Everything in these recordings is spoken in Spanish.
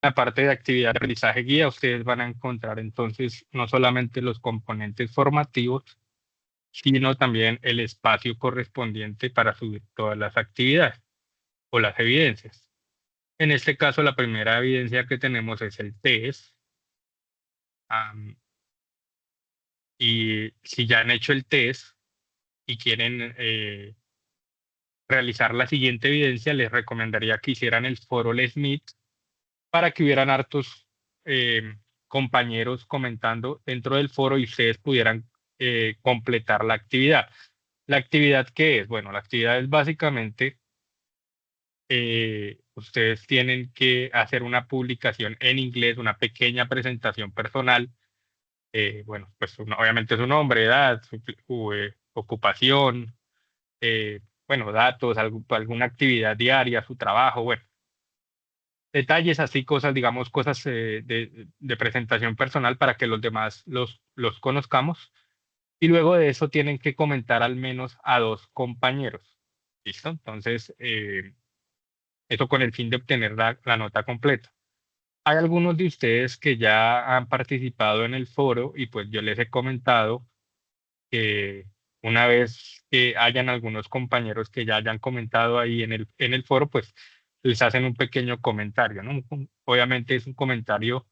la parte de actividad de aprendizaje guía, ustedes van a encontrar entonces no solamente los componentes formativos, sino también el espacio correspondiente para subir todas las actividades o las evidencias. En este caso, la primera evidencia que tenemos es el test. Y si ya han hecho el test y quieren realizar la siguiente evidencia, les recomendaría que hicieran el foro Les Meet para que hubieran hartos compañeros comentando dentro del foro y ustedes pudieran completar la actividad. ¿La actividad qué es? Bueno, la actividad es básicamente, ustedes tienen que hacer una publicación en inglés, una pequeña presentación personal. Bueno, pues obviamente su nombre, edad, su ocupación, bueno, datos, alguna actividad diaria, su trabajo, bueno, detalles así, cosas, digamos, cosas de presentación personal para que los demás los conozcamos. Y luego de eso tienen que comentar al menos a dos compañeros. ¿Listo? Entonces, eso con el fin de obtener la nota completa. Hay algunos de ustedes que ya han participado en el foro y pues yo les he comentado que una vez que hayan algunos compañeros que ya hayan comentado ahí en el foro, pues les hacen un pequeño comentario, ¿no? Obviamente es un comentario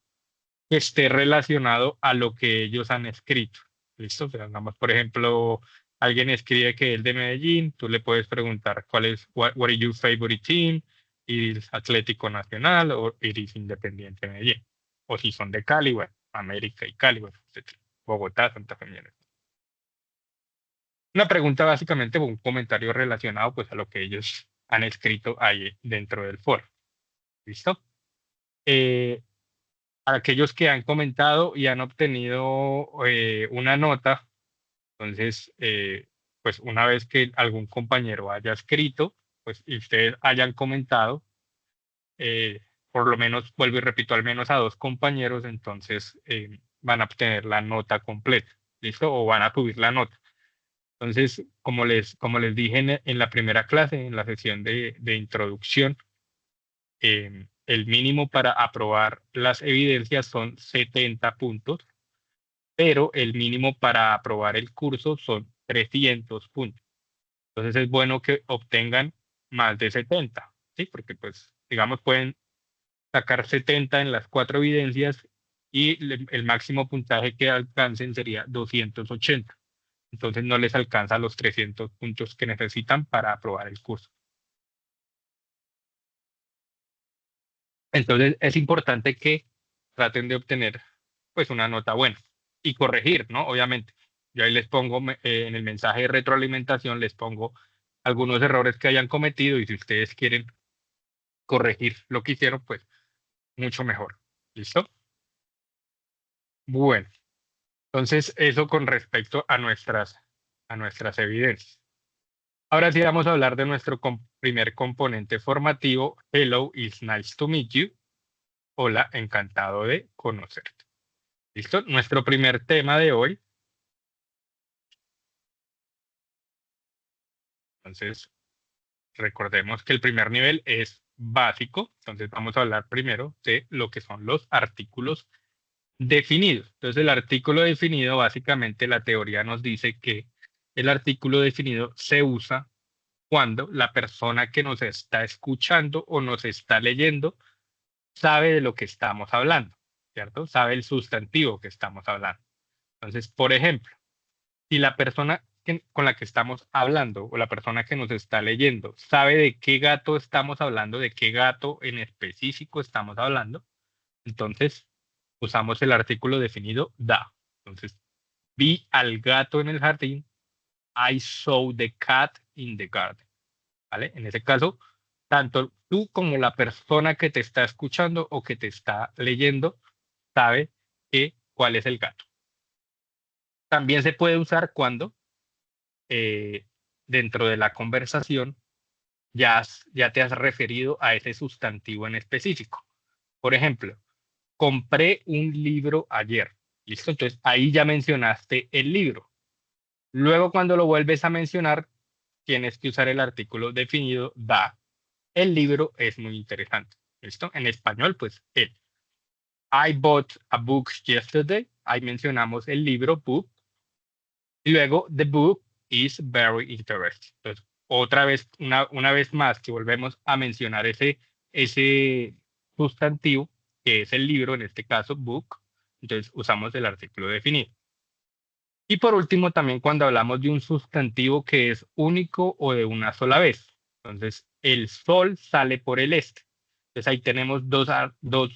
que esté relacionado a lo que ellos han escrito. ¿Listo? O sea, digamos, por ejemplo, alguien escribe que es de Medellín, tú le puedes preguntar cuál es, what is your favorite team, ¿es Atlético Nacional o es Independiente Medellín? O si son de Cali, bueno, América y Cali, bueno, etcétera. Bogotá, Santa Fe. Una pregunta básicamente o un comentario relacionado pues a lo que ellos han escrito ahí dentro del foro. ¿Listo? Eh, para aquellos que han comentado y han obtenido una nota, entonces, pues una vez que algún compañero haya escrito, pues y ustedes hayan comentado, por lo menos, vuelvo y repito, al menos a dos compañeros, entonces van a obtener la nota completa. ¿Listo? O van a subir la nota. Entonces, como les dije en la primera clase, en la sesión de introducción, el mínimo para aprobar las evidencias son 70 puntos, pero el mínimo para aprobar el curso son 300 puntos. Entonces es bueno que obtengan más de 70, ¿sí? Porque pues, digamos, pueden sacar 70 en las cuatro evidencias y el máximo puntaje que alcancen sería 280. Entonces no les alcanza los 300 puntos que necesitan para aprobar el curso. Entonces es importante que traten de obtener pues una nota buena y corregir, ¿no? Obviamente. Yo ahí les pongo en el mensaje de retroalimentación, les pongo algunos errores que hayan cometido y si ustedes quieren corregir lo que hicieron, pues mucho mejor. ¿Listo? Bueno, entonces eso con respecto a nuestras evidencias. Ahora sí vamos a hablar de nuestro primer componente formativo. Hello, it's nice to meet you. Hola, encantado de conocerte. ¿Listo? Nuestro primer tema de hoy. Entonces, recordemos que el primer nivel es básico. Entonces, vamos a hablar primero de lo que son los artículos definidos. Entonces, el artículo definido, básicamente la teoría nos dice que el artículo definido se usa cuando la persona que nos está escuchando o nos está leyendo sabe de lo que estamos hablando, ¿cierto? Sabe el sustantivo que estamos hablando. Entonces, por ejemplo, si la persona con la que estamos hablando o la persona que nos está leyendo sabe de qué gato estamos hablando, de qué gato en específico estamos hablando, entonces usamos el artículo definido da. Entonces, vi al gato en el jardín, I saw the cat in the garden. ¿Vale? En ese caso, tanto tú como la persona que te está escuchando o que te está leyendo sabe cuál es el gato. También se puede usar cuando eh, dentro de la conversación ya te has referido a ese sustantivo en específico. Por ejemplo, compré un libro ayer. ¿Listo? Entonces ahí ya mencionaste el libro. Luego cuando lo vuelves a mencionar, tienes que usar el artículo definido da. El libro es muy interesante. ¿Listo? En español, pues él. I bought a book yesterday. Ahí mencionamos el libro, book. Y luego, the book is very interesting. Entonces, otra vez, una vez más que volvemos a mencionar ese sustantivo, que es el libro, en este caso, book. Entonces, usamos el artículo definido. Y por último, también cuando hablamos de un sustantivo que es único o de una sola vez. Entonces, el sol sale por el este. Entonces, ahí tenemos dos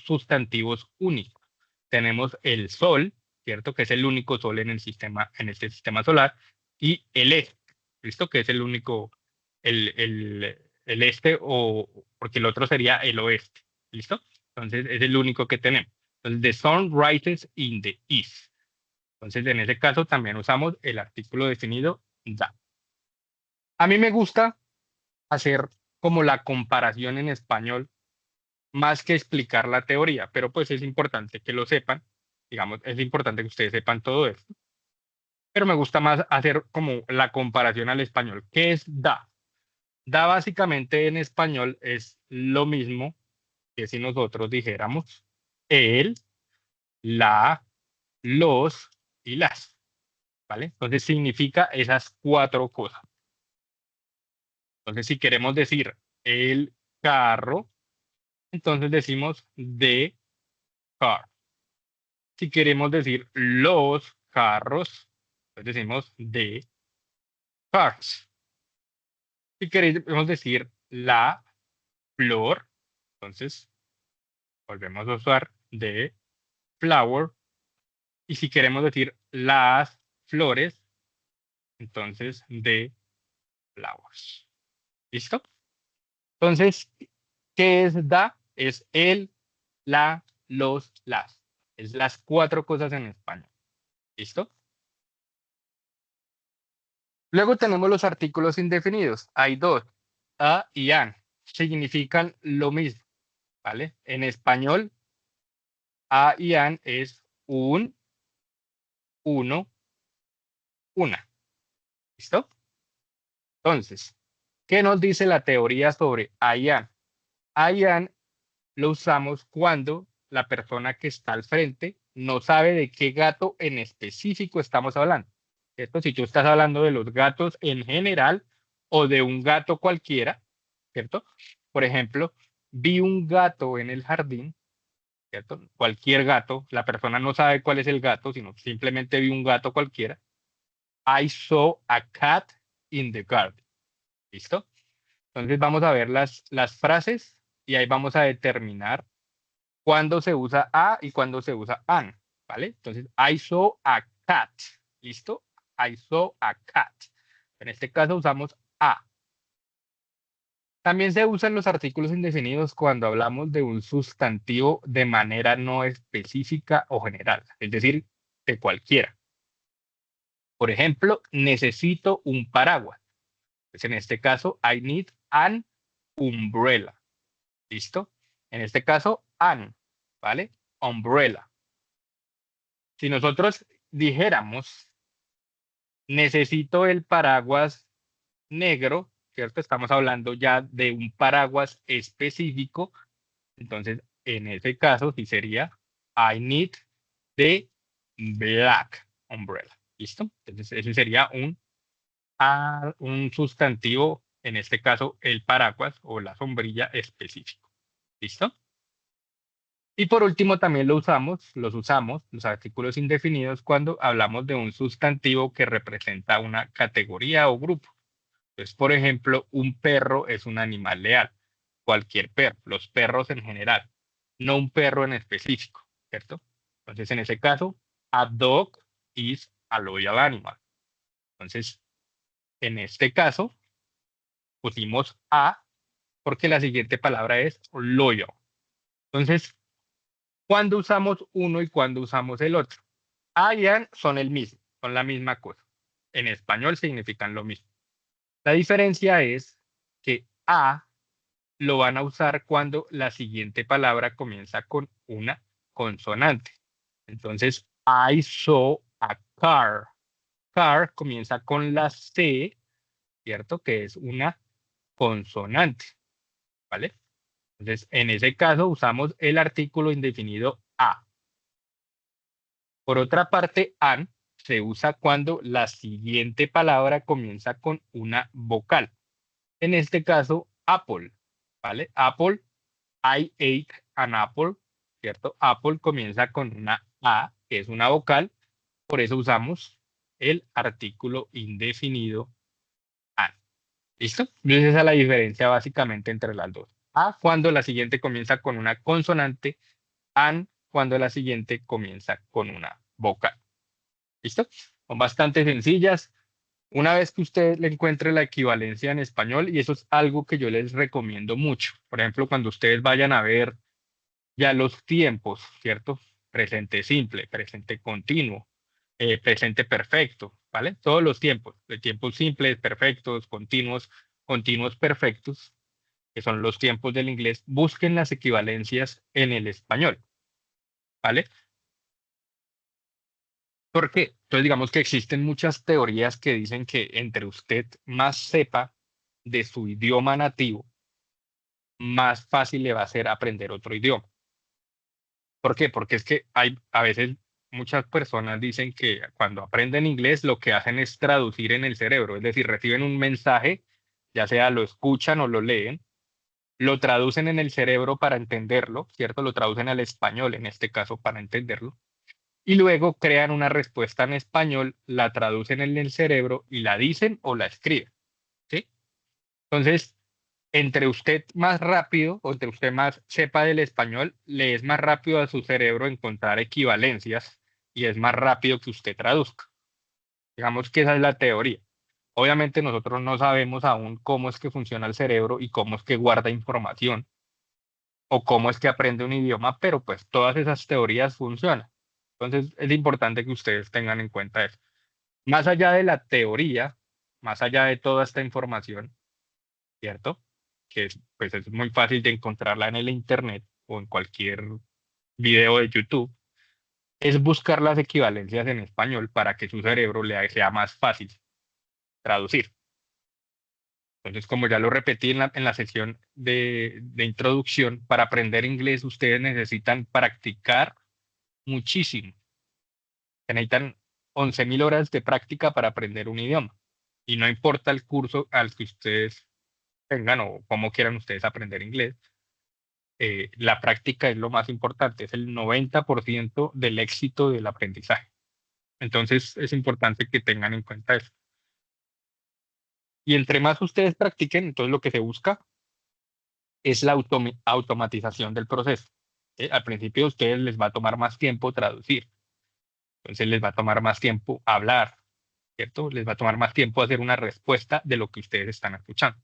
sustantivos únicos. Tenemos el sol, ¿cierto? Que es el único sol en el sistema, en este sistema solar, y el este, ¿listo? Que es el único, el este, o porque el otro sería el oeste, ¿listo? Entonces, es el único que tenemos. Entonces, the sun rises in the east. Entonces, en ese caso también usamos el artículo definido da. A mí me gusta hacer como la comparación en español más que explicar la teoría, pero pues es importante que lo sepan, digamos, es importante que ustedes sepan todo esto, pero me gusta más hacer como la comparación al español. ¿Qué es da? Da básicamente en español es lo mismo que si nosotros dijéramos el, la, los y las, ¿vale? Entonces significa esas cuatro cosas. Entonces, si queremos decir el carro, entonces decimos the car. Si queremos decir los carros, entonces decimos the cars. Si queremos decir la flor, entonces volvemos a usar the flower. Y si queremos decir las flores, entonces the flowers. ¿Listo? Entonces, ¿qué es da? Es el, la, los, las. Es las cuatro cosas en español. ¿Listo? Luego tenemos los artículos indefinidos. Hay dos, a y an. Significan lo mismo, ¿vale? En español, a y an es un, uno, una. ¿Listo? Entonces, ¿qué nos dice la teoría sobre a y an? A y an lo usamos cuando la persona que está al frente no sabe de qué gato en específico estamos hablando. ¿Cierto? Si tú estás hablando de los gatos en general o de un gato cualquiera, ¿cierto? Por ejemplo, vi un gato en el jardín, ¿cierto? Cualquier gato, la persona no sabe cuál es el gato, sino simplemente vi un gato cualquiera. I saw a cat in the garden. ¿Listo? Entonces vamos a ver las frases y ahí vamos a determinar cuándo se usa a y cuándo se usa an, ¿vale? Entonces, I saw a cat, ¿listo? I saw a cat. En este caso usamos a. También se usan los artículos indefinidos cuando hablamos de un sustantivo de manera no específica o general, es decir, de cualquiera. Por ejemplo, necesito un paraguas. Pues en este caso, I need an umbrella. ¿Listo? En este caso, an, ¿vale? Umbrella. Si nosotros dijéramos, necesito el paraguas negro, ¿cierto? Estamos hablando ya de un paraguas específico. Entonces, en ese caso, sí sería, I need the black umbrella. ¿Listo? Entonces, ese sería un sustantivo, en este caso, el paraguas o la sombrilla específico. ¿Listo? Y por último, también los usamos, los artículos indefinidos, cuando hablamos de un sustantivo que representa una categoría o grupo. Entonces, por ejemplo, un perro es un animal leal. Cualquier perro, los perros en general, no un perro en específico, ¿cierto? Entonces, en ese caso, a dog is a loyal animal. Entonces, en este caso, pusimos a porque la siguiente palabra es loyal. Entonces, ¿cuándo usamos uno y cuándo usamos el otro? A y an son el mismo, son la misma cosa. En español significan lo mismo. La diferencia es que a lo van a usar cuando la siguiente palabra comienza con una consonante. Entonces, I saw a car. Car comienza con la C, ¿cierto? Que es una consonante, ¿vale? Entonces, en ese caso usamos el artículo indefinido a. Por otra parte, an se usa cuando la siguiente palabra comienza con una vocal. En este caso, apple, ¿vale? Apple, I ate an apple, ¿cierto? Apple comienza con una A, que es una vocal, por eso usamos el artículo indefinido an. ¿Listo? Entonces esa es la diferencia básicamente entre las dos. A cuando la siguiente comienza con una consonante, an cuando la siguiente comienza con una vocal. ¿Listo? Son bastante sencillas. Una vez que usted le encuentre la equivalencia en español, y eso es algo que yo les recomiendo mucho. Por ejemplo, cuando ustedes vayan a ver ya los tiempos, ¿cierto? Presente simple, presente continuo, presente perfecto, ¿vale? Todos los tiempos, de tiempos simples, perfectos, continuos, continuos perfectos, que son los tiempos del inglés, busquen las equivalencias en el español, ¿vale? ¿Por qué? Entonces digamos que existen muchas teorías que dicen que entre usted más sepa de su idioma nativo, más fácil le va a ser aprender otro idioma. ¿Por qué? Porque es que hay a veces muchas personas dicen que cuando aprenden inglés lo que hacen es traducir en el cerebro, es decir, reciben un mensaje, ya sea lo escuchan o lo leen, lo traducen en el cerebro para entenderlo, ¿cierto? Lo traducen al español en este caso para entenderlo, y luego crean una respuesta en español, la traducen en el cerebro y la dicen o la escriben, ¿sí? Entonces, entre usted más rápido o entre usted más sepa del español, le es más rápido a su cerebro encontrar equivalencias y es más rápido que usted traduzca. Digamos que esa es la teoría. Obviamente nosotros no sabemos aún cómo es que funciona el cerebro y cómo es que guarda información o cómo es que aprende un idioma, pero pues todas esas teorías funcionan. Entonces es importante que ustedes tengan en cuenta eso. Más allá de la teoría, más allá de toda esta información, ¿cierto? Que es, pues es muy fácil de encontrarla en el internet o en cualquier video de YouTube, es buscar las equivalencias en español para que su cerebro le sea más fácil traducir. Entonces, como ya lo repetí en la sesión de introducción, para aprender inglés ustedes necesitan practicar muchísimo. Se necesitan 11.000 horas de práctica para aprender un idioma. Y no importa el curso al que ustedes tengan o cómo quieran ustedes aprender inglés, la práctica es lo más importante, es el 90% del éxito del aprendizaje. Entonces es importante que tengan en cuenta eso. Y entre más ustedes practiquen, entonces lo que se busca es la automatización del proceso. Al principio a ustedes les va a tomar más tiempo traducir, entonces les va a tomar más tiempo hablar, ¿cierto? Les va a tomar más tiempo hacer una respuesta de lo que ustedes están escuchando.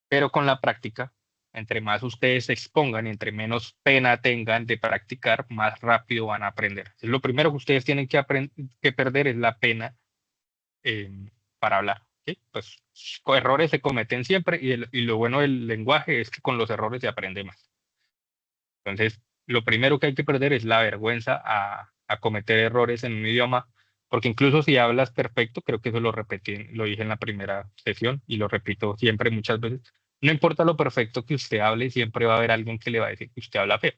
Pero con la práctica, entre más ustedes se expongan y entre menos pena tengan de practicar, más rápido van a aprender. Es lo primero que ustedes tienen que perder es la pena eh, para hablar. ¿Sí? Pues errores se cometen siempre y lo bueno del lenguaje es que con los errores se aprende más. Entonces, lo primero que hay que perder es la vergüenza a cometer errores en un idioma, porque incluso si hablas perfecto, creo que eso lo repetí, lo dije en la primera sesión y lo repito siempre muchas veces, no importa lo perfecto que usted hable, siempre va a haber alguien que le va a decir que usted habla feo.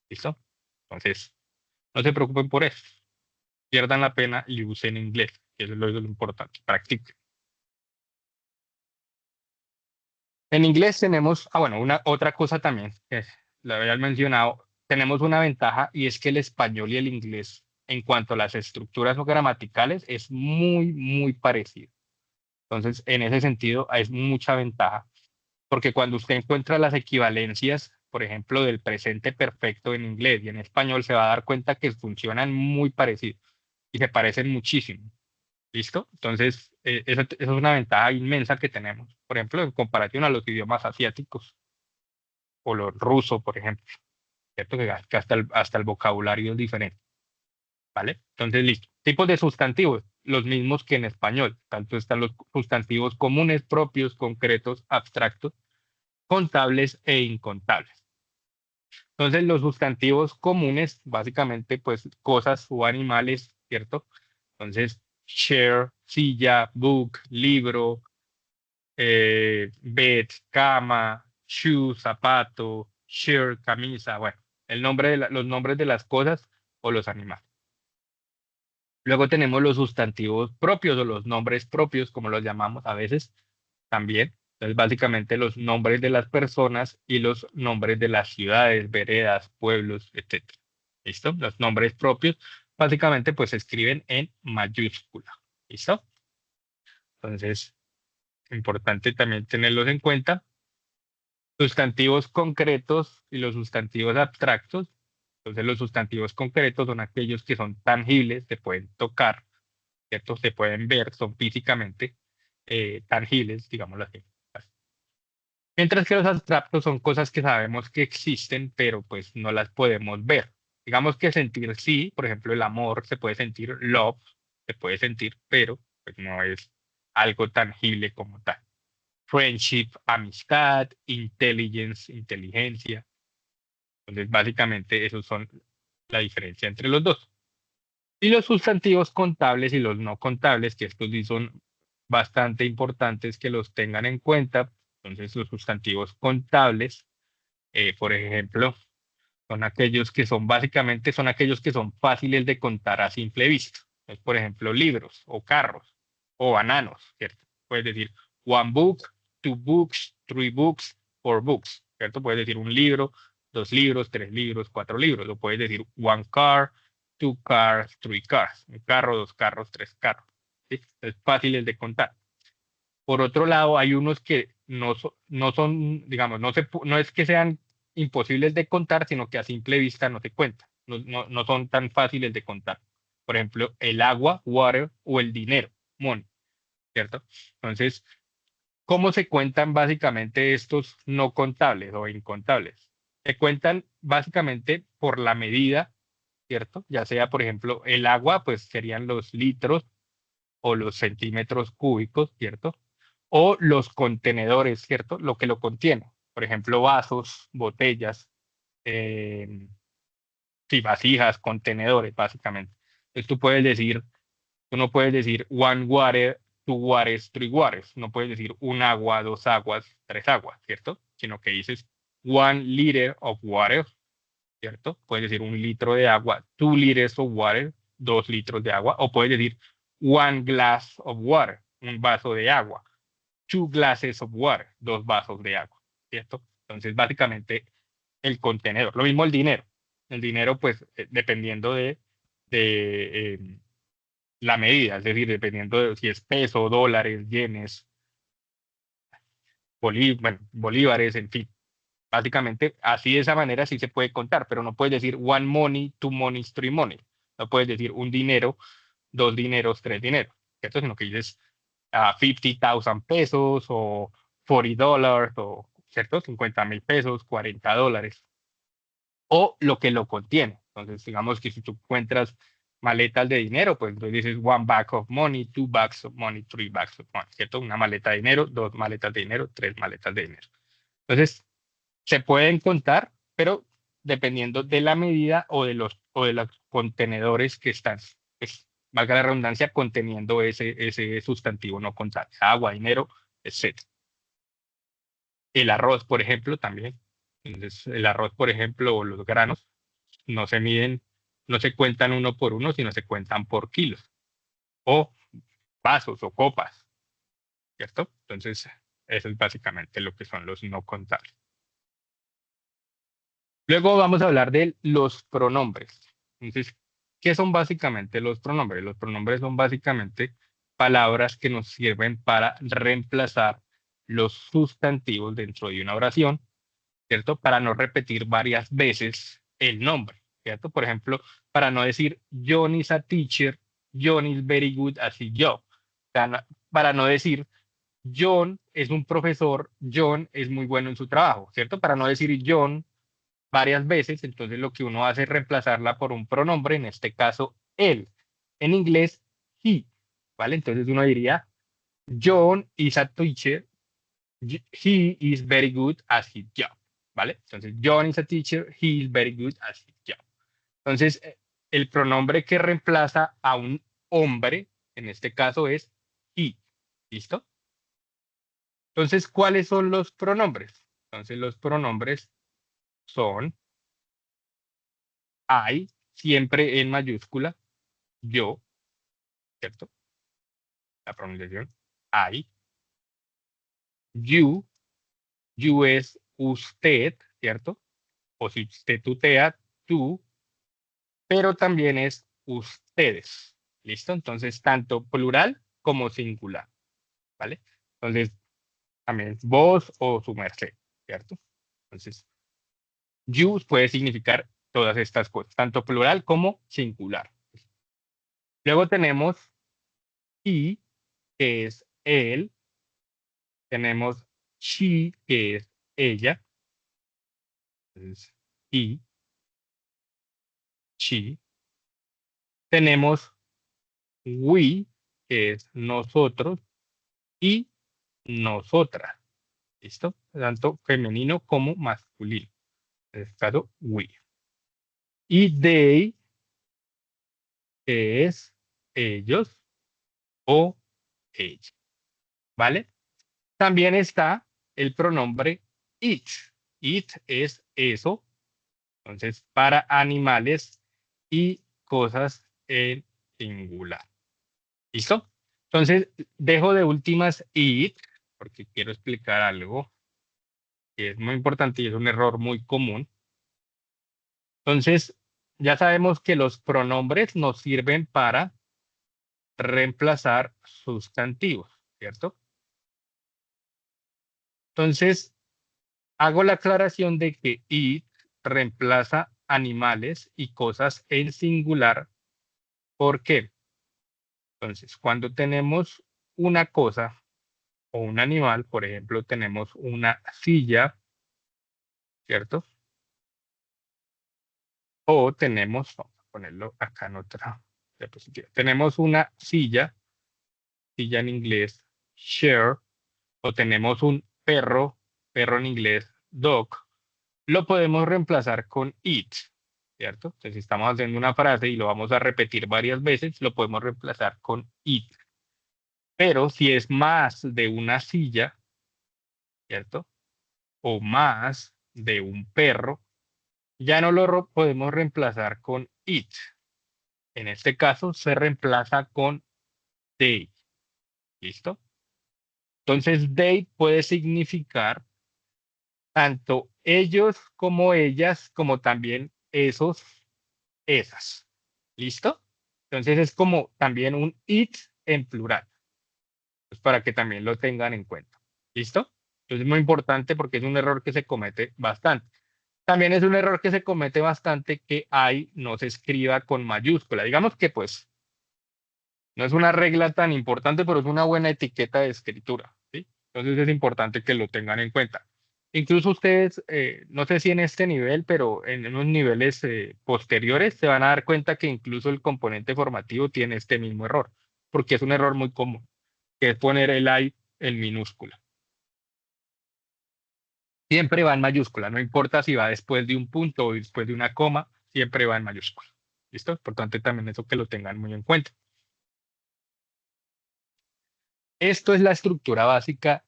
¿Listo? Entonces, no se preocupen por eso. Pierdan la pena y usen inglés, que eso es lo importante. Practiquen. En inglés tenemos, bueno, una otra cosa también, que la había mencionado, tenemos una ventaja y es que el español y el inglés, en cuanto a las estructuras o gramaticales, es muy, muy parecido. Entonces, en ese sentido, es mucha ventaja, porque cuando usted encuentra las equivalencias, por ejemplo, del presente perfecto en inglés y en español, se va a dar cuenta que funcionan muy parecidos y se parecen muchísimo. ¿Listo? Entonces, eso es una ventaja inmensa que tenemos, por ejemplo, en comparación a los idiomas asiáticos o los rusos, por ejemplo, ¿cierto? Que hasta el vocabulario es diferente, ¿vale? Entonces, listo. Tipos de sustantivos, los mismos que en español. Tanto están los sustantivos comunes, propios, concretos, abstractos, contables e incontables. Entonces, los sustantivos comunes, básicamente, pues cosas o animales, ¿cierto? Entonces, chair, silla, book, libro, bed, cama, shoe, zapato, shirt, camisa, bueno, los nombres de las cosas o los animales. Luego tenemos los sustantivos propios o los nombres propios, como los llamamos a veces también. Entonces, básicamente los nombres de las personas y los nombres de las ciudades, veredas, pueblos, etcétera. ¿Listo? Los nombres propios, básicamente, pues se escriben en mayúscula. ¿Listo? Entonces, importante también tenerlos en cuenta. Sustantivos concretos y los sustantivos abstractos. Entonces, los sustantivos concretos son aquellos que son tangibles, se pueden tocar, ¿cierto? Se pueden ver, son físicamente tangibles, digámoslo así. Mientras que los abstractos son cosas que sabemos que existen, pero pues no las podemos ver. Digamos que sentir sí, por ejemplo, el amor se puede sentir, love se puede sentir, pero pues no es algo tangible como tal. Friendship, amistad, intelligence, inteligencia. Entonces, básicamente, esos son la diferencia entre los dos. Y los sustantivos contables y los no contables, que estos sí son bastante importantes que los tengan en cuenta. Entonces, los sustantivos contables, por ejemplo, son aquellos que son básicamente son aquellos que son fáciles de contar a simple vista. Entonces, por ejemplo, libros o carros o bananos, ¿cierto? Puedes decir one book, two books, three books, four books, ¿cierto? Puedes decir un libro, dos libros, tres libros, cuatro libros. O puedes decir one car, two cars, three cars. Un carro, dos carros, tres carros. ¿Sí? Es fáciles de contar. Por otro lado, hay unos que no son, digamos, no es que sean imposibles de contar, sino que a simple vista no se cuentan. No son tan fáciles de contar. Por ejemplo, el agua, water, o el dinero, money, ¿cierto? Entonces, ¿cómo se cuentan básicamente estos no contables o incontables? Se cuentan básicamente por la medida, ¿cierto? Ya sea, por ejemplo, el agua, pues serían los litros o los centímetros cúbicos, ¿cierto? O los contenedores, ¿cierto? Lo que lo contiene. Por ejemplo, vasos, botellas, eh, sí, vasijas, contenedores, básicamente. Entonces tú no puedes decir one water, two waters, three waters. No puedes decir un agua, dos aguas, tres aguas, ¿cierto? Sino que dices one liter of water, ¿cierto? Puedes decir un litro de agua, two liters of water, dos litros de agua, o puedes decir one glass of water, un vaso de agua, two glasses of water, dos vasos de agua, ¿cierto? Entonces, básicamente, el contenedor. Lo mismo el dinero. El dinero, pues, dependiendo de la medida, es decir, dependiendo de si es peso, dólares, yenes, bueno, bolívares, en fin. Básicamente, así de esa manera sí se puede contar, pero no puedes decir one money, two monies, three money. No puedes decir un dinero, dos dineros, tres dineros, ¿cierto? Sino que dices 50,000 pesos o $40 o, ¿cierto? 50,000 pesos, $40. O lo que lo contiene. Entonces, digamos que si tú encuentras maletas de dinero, pues entonces dices one bag of money, two bags of money, three bags of money, ¿cierto? Una maleta de dinero, dos maletas de dinero, tres maletas de dinero. Entonces, se pueden contar, pero dependiendo de la medida o de los contenedores que están, pues, valga la redundancia, conteniendo ese sustantivo no contable, agua, dinero, etc. El arroz, por ejemplo, también. Entonces, el arroz, por ejemplo, o los granos, no se miden, no se cuentan uno por uno, sino se cuentan por kilos, o vasos o copas, ¿cierto? Entonces, eso es básicamente lo que son los no contables. Luego vamos a hablar de los pronombres. Entonces, ¿qué son básicamente los pronombres? Los pronombres son básicamente palabras que nos sirven para reemplazar los sustantivos dentro de una oración, ¿cierto? Para no repetir varias veces el nombre, ¿cierto? Por ejemplo, para no decir John is a teacher, John is very good así yo. O sea, para no decir John es un profesor, John es muy bueno en su trabajo, ¿cierto? Para no decir John varias veces, entonces lo que uno hace es reemplazarla por un pronombre, en este caso él. En inglés, he, ¿vale? Entonces uno diría, John is a teacher, he is very good at his job, ¿vale? Entonces, John is a teacher, he is very good at his job. Entonces, el pronombre que reemplaza a un hombre, en este caso es he, ¿listo? Entonces, ¿cuáles son los pronombres? Entonces los pronombres son I, siempre en mayúscula, yo, ¿cierto? La pronunciación I, you, you es usted, ¿cierto? O si usted tutea, tú, pero también es ustedes. ¿Listo? Entonces, tanto plural como singular, ¿vale? Entonces, también es vos o su merced, ¿cierto? Entonces, you puede significar todas estas cosas, tanto plural como singular. Luego tenemos he, que es él. Tenemos she, que es ella. Entonces, he, she. Tenemos we, que es nosotros, y nosotras. ¿Listo? Tanto femenino como masculino. En este caso, we. Y they, que es ellos o ella. ¿Vale? También está el pronombre it. It es eso. Entonces, para animales y cosas en singular. ¿Listo? Entonces, dejo de últimas it, porque quiero explicar algo que es muy importante y es un error muy común. Entonces, ya sabemos que los pronombres nos sirven para reemplazar sustantivos, ¿cierto? Entonces, hago la aclaración de que it reemplaza animales y cosas en singular. ¿Por qué? Entonces, cuando tenemos una cosa o un animal, por ejemplo, tenemos una silla, ¿cierto? O tenemos, vamos a ponerlo acá en otra diapositiva. Tenemos una silla, silla en inglés, chair, o tenemos un perro, perro en inglés, dog, lo podemos reemplazar con it, ¿cierto? Entonces, si estamos haciendo una frase y lo vamos a repetir varias veces, lo podemos reemplazar con it. Pero si es más de una silla, ¿cierto? O más de un perro, ya no lo podemos reemplazar con it. En este caso se reemplaza con they. ¿Listo? Entonces, they puede significar tanto ellos como ellas, como también esos, esas. ¿Listo? Entonces es como también un it en plural. Pues para que también lo tengan en cuenta. ¿Listo? Entonces es muy importante porque es un error que se comete bastante. También es un error que se comete bastante que I no se escriba con mayúscula. Digamos que pues no es una regla tan importante, pero es una buena etiqueta de escritura, ¿sí? Entonces es importante que lo tengan en cuenta. Incluso ustedes, no sé si en este nivel, pero en unos niveles posteriores se van a dar cuenta que incluso el componente formativo tiene este mismo error, porque es un error muy común, que es poner el I en minúscula. Siempre va en mayúscula, no importa si va después de un punto o después de una coma, siempre va en mayúscula. ¿Listo? Por tanto, también eso que lo tengan muy en cuenta. Esto es la estructura básica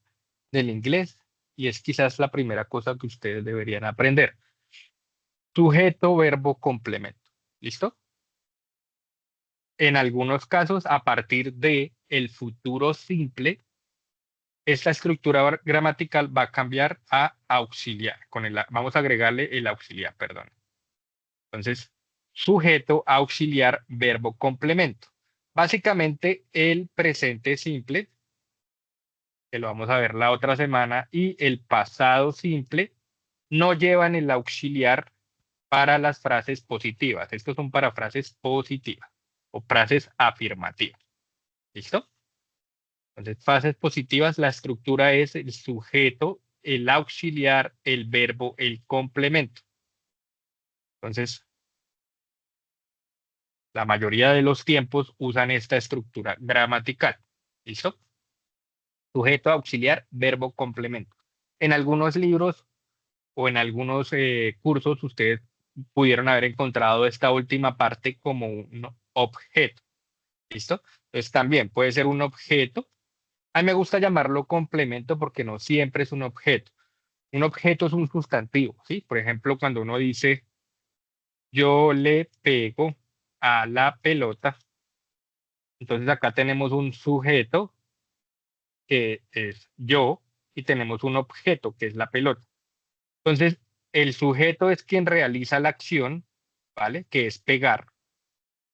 del inglés y es quizás la primera cosa que ustedes deberían aprender. Sujeto, verbo, complemento. ¿Listo? En algunos casos, a partir de el futuro simple, esta estructura gramatical va a cambiar a auxiliar. Vamos a agregarle el auxiliar, perdón. Entonces, sujeto, auxiliar, verbo, complemento. Básicamente, el presente simple, que lo vamos a ver la otra semana, y el pasado simple no llevan el auxiliar para las frases positivas. Estos son para frases positivas o frases afirmativas. ¿Listo? Entonces, frases positivas, la estructura es el sujeto, el auxiliar, el verbo, el complemento. Entonces, la mayoría de los tiempos usan esta estructura gramatical. ¿Listo? Sujeto, auxiliar, verbo, complemento. En algunos libros o en algunos cursos ustedes pudieron haber encontrado esta última parte como un objeto. ¿Listo? Entonces también puede ser un objeto. A mí me gusta llamarlo complemento porque no siempre es un objeto. Un objeto es un sustantivo, ¿sí? Por ejemplo, cuando uno dice yo le pego a la pelota, entonces acá tenemos un sujeto que es yo y tenemos un objeto que es la pelota. Entonces, el sujeto es quien realiza la acción, ¿vale? Que es pegar.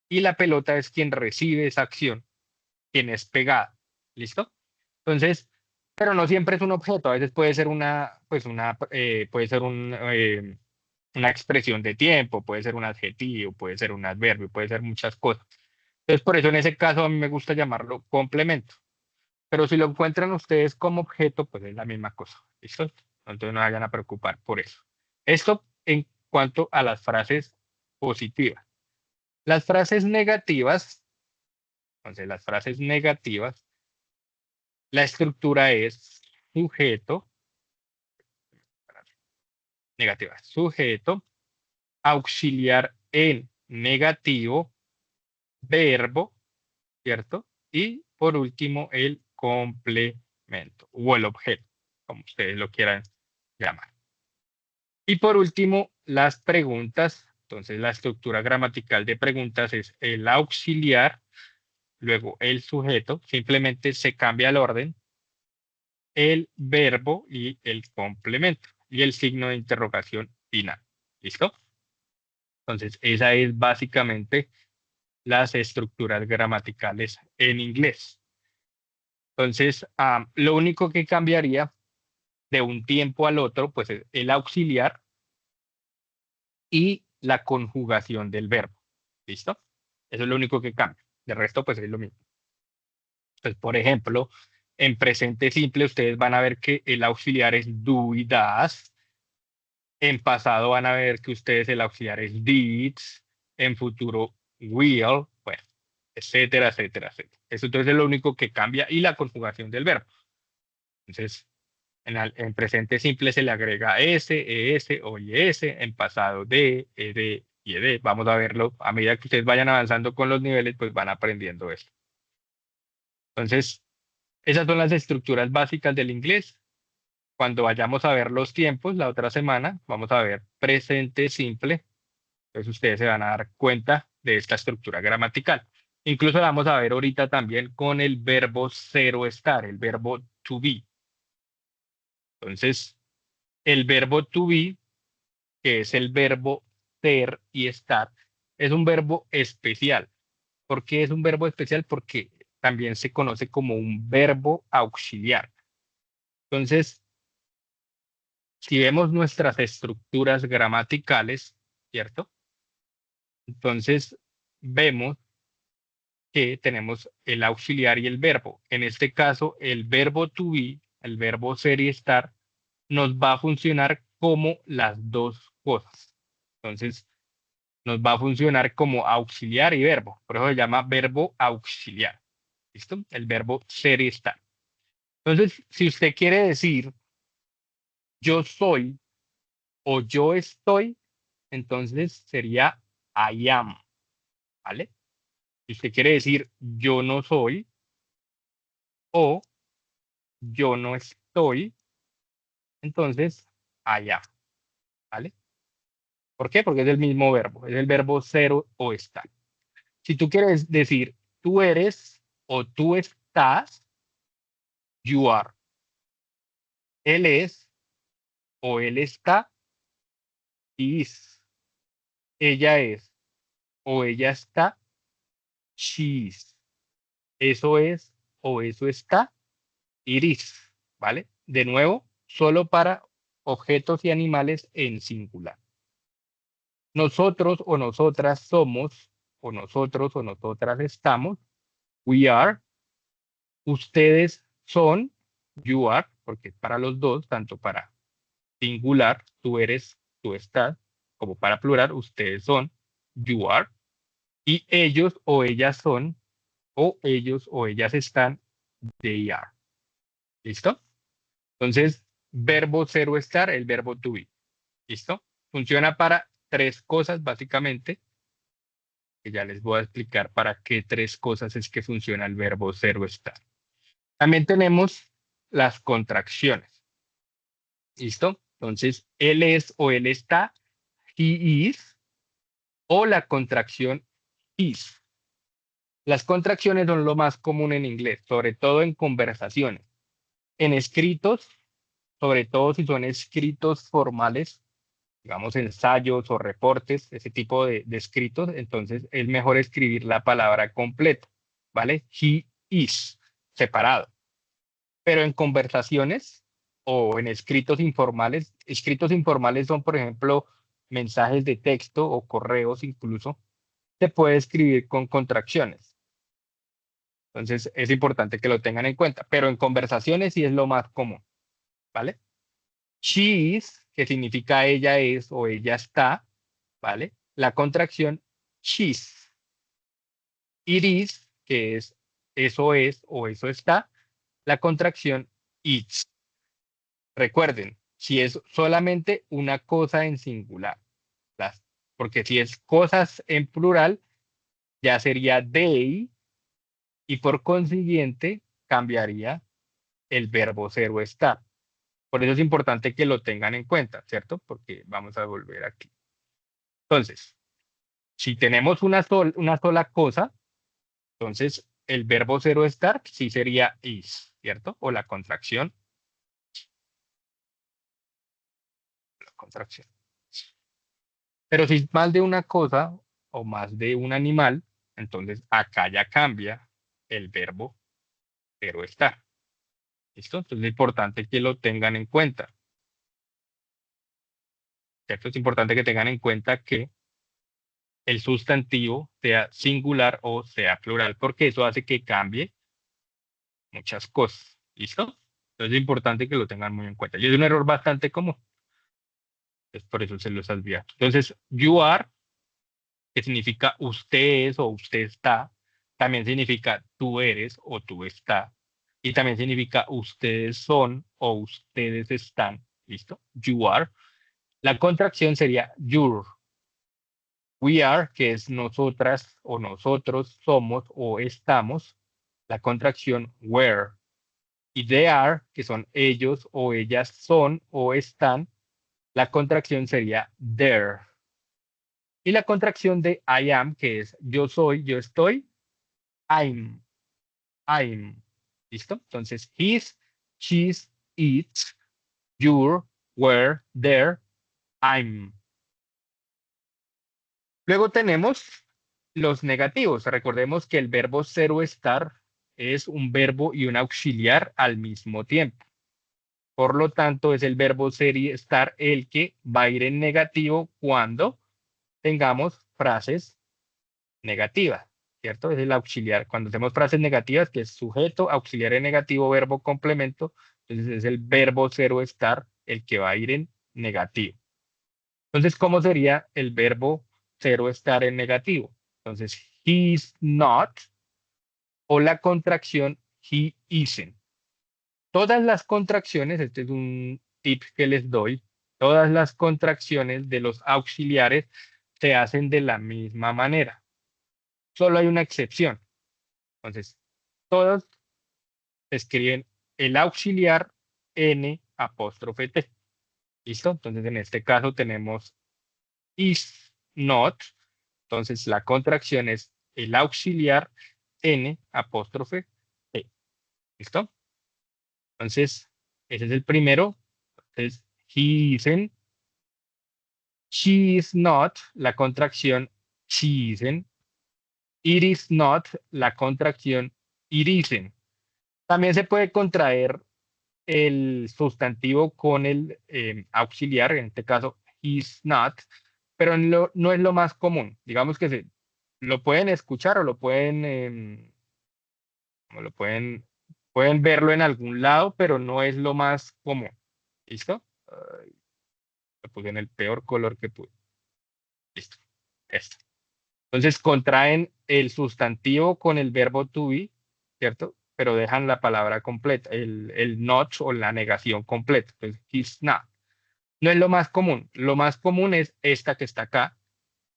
Y la pelota es quien recibe esa acción, quien es pegada. ¿Listo? Entonces, pero no siempre es un objeto, a veces puede ser puede ser una expresión de tiempo, puede ser un adjetivo, puede ser un adverbio, puede ser muchas cosas. Entonces, por eso en ese caso a mí me gusta llamarlo complemento. Pero si lo encuentran ustedes como objeto, pues es la misma cosa. ¿Listo? Entonces no se vayan a preocupar por eso. Esto en cuanto a las frases positivas. Las frases negativas, entonces las frases negativas, la estructura es sujeto, negativa, sujeto, auxiliar en negativo, verbo, ¿cierto? Y por último el complemento o el objeto, como ustedes lo quieran llamar. Y por último, las preguntas. Entonces, la estructura gramatical de preguntas es el auxiliar, luego el sujeto, simplemente se cambia el orden, el verbo y el complemento, y el signo de interrogación final. ¿Listo? Entonces, esa es básicamente las estructuras gramaticales en inglés. Entonces, lo único que cambiaría de un tiempo al otro, pues es el auxiliar y la conjugación del verbo. ¿Listo? Eso es lo único que cambia. De resto, pues es lo mismo. Entonces, por ejemplo, en presente simple ustedes van a ver que el auxiliar es do y das. En pasado van a ver que ustedes el auxiliar es did. En futuro, will. Bueno, etcétera, etcétera, etcétera. Eso entonces es lo único que cambia y la conjugación del verbo. Entonces, en presente simple se le agrega s, es o es, en pasado de, ed y ed. Vamos a verlo a medida que ustedes vayan avanzando con los niveles, pues van aprendiendo esto. Entonces, esas son las estructuras básicas del inglés. Cuando vayamos a ver los tiempos, la otra semana, vamos a ver presente simple. Entonces ustedes se van a dar cuenta de esta estructura gramatical. Incluso la vamos a ver ahorita también con el verbo ser o estar, el verbo to be. Entonces, el verbo to be, que es el verbo ser y estar, es un verbo especial. ¿Por qué es un verbo especial? Porque también se conoce como un verbo auxiliar. Entonces, si vemos nuestras estructuras gramaticales, ¿cierto? Entonces, vemos que tenemos el auxiliar y el verbo. En este caso, el verbo to be, el verbo ser y estar, nos va a funcionar como las dos cosas. Entonces, nos va a funcionar como auxiliar y verbo. Por eso se llama verbo auxiliar. ¿Listo? El verbo ser y estar. Entonces, si usted quiere decir yo soy o yo estoy, entonces sería I am. ¿Vale? Si usted quiere decir yo no soy o yo no estoy, entonces I am. ¿Vale? ¿Por qué? Porque es el mismo verbo. Es el verbo ser o estar. Si tú quieres decir tú eres o tú estás, you are. Él es o él está, is. Ella es o ella está, she is. Eso es o eso está, it is. ¿Vale? De nuevo, solo para objetos y animales en singular. Nosotros o nosotras somos, o nosotros o nosotras estamos, we are. Ustedes son, you are, porque es para los dos, tanto para singular, tú eres, tú estás, como para plural, ustedes son, you are. Y ellos o ellas son, o ellos o ellas están, they are. ¿Listo? Entonces, verbo ser o estar, el verbo to be. ¿Listo? Funciona para tres cosas, básicamente, que ya les voy a explicar para qué tres cosas es que funciona el verbo ser o estar. También tenemos las contracciones. ¿Listo? Entonces, él es o él está, he is, o la contracción is. Las contracciones son lo más común en inglés, sobre todo en conversaciones. En escritos, sobre todo si son escritos formales, digamos ensayos o reportes, ese tipo de escritos, entonces es mejor escribir la palabra completa, ¿vale? He is, separado. Pero en conversaciones o en escritos informales son, por ejemplo, mensajes de texto o correos incluso, se puede escribir con contracciones. Entonces es importante que lo tengan en cuenta, pero en conversaciones sí es lo más común, ¿vale? She is, que significa ella es o ella está, ¿vale? La contracción she's. It is, que es o eso está, la contracción it's. Recuerden, si es solamente una cosa en singular, las- porque si es cosas en plural, ya sería they y por consiguiente cambiaría el verbo ser o estar. Por eso es importante que lo tengan en cuenta, ¿cierto? Porque vamos a volver aquí. Entonces, si tenemos una sola cosa, entonces el verbo ser o estar sí sería is, ¿cierto? O la contracción. La contracción. Pero si es más de una cosa o más de un animal, entonces acá ya cambia el verbo ser o estar. ¿Listo? Entonces es importante que lo tengan en cuenta. ¿Cierto? Es importante que tengan en cuenta que el sustantivo sea singular o sea plural, porque eso hace que cambie muchas cosas. ¿Listo? Entonces es importante que lo tengan muy en cuenta. Y es un error bastante común. Es por eso se los advierte. Entonces, you are, que significa usted es o usted está, también significa tú eres o tú está. Y también significa ustedes son o ustedes están. ¿Listo? You are. La contracción sería your. We are, que es nosotras o nosotros somos o estamos. La contracción were. Y they are, que son ellos o ellas son o están. La contracción sería there. Y la contracción de I am, que es yo soy, yo estoy, I'm. I'm. ¿Listo? Entonces, his, she's, it's, your, were, there, I'm. Luego tenemos los negativos. Recordemos que el verbo ser o estar es un verbo y un auxiliar al mismo tiempo. Por lo tanto, es el verbo ser y estar el que va a ir en negativo cuando tengamos frases negativas, ¿cierto? Es el auxiliar. Cuando hacemos frases negativas, que es sujeto, auxiliar en negativo, verbo, complemento, entonces es el verbo ser o estar el que va a ir en negativo. Entonces, ¿cómo sería el verbo ser o estar en negativo? Entonces, he's not o la contracción he isn't. Todas las contracciones, este es un tip que les doy, todas las contracciones de los auxiliares se hacen de la misma manera. Solo hay una excepción. Entonces, todos escriben el auxiliar N apóstrofe T. ¿Listo? Entonces, en este caso tenemos is not. Entonces, la contracción es el auxiliar N apóstrofe T. ¿Listo? Entonces, ese es el primero. Entonces, he isn't. She is not, la contracción she isn't. It is not, la contracción it isn't. También se puede contraer el sustantivo con el auxiliar, en este caso is not, pero no es lo más común. Digamos que lo pueden escuchar o pueden verlo en algún lado, pero no es lo más común. ¿Listo? Ay, lo puse en el peor color que pude. Listo. Esto. Entonces contraen el sustantivo con el verbo to be, ¿cierto? Pero dejan la palabra completa, el not o la negación completa. Entonces, he's not. No es lo más común. Lo más común es esta que está acá,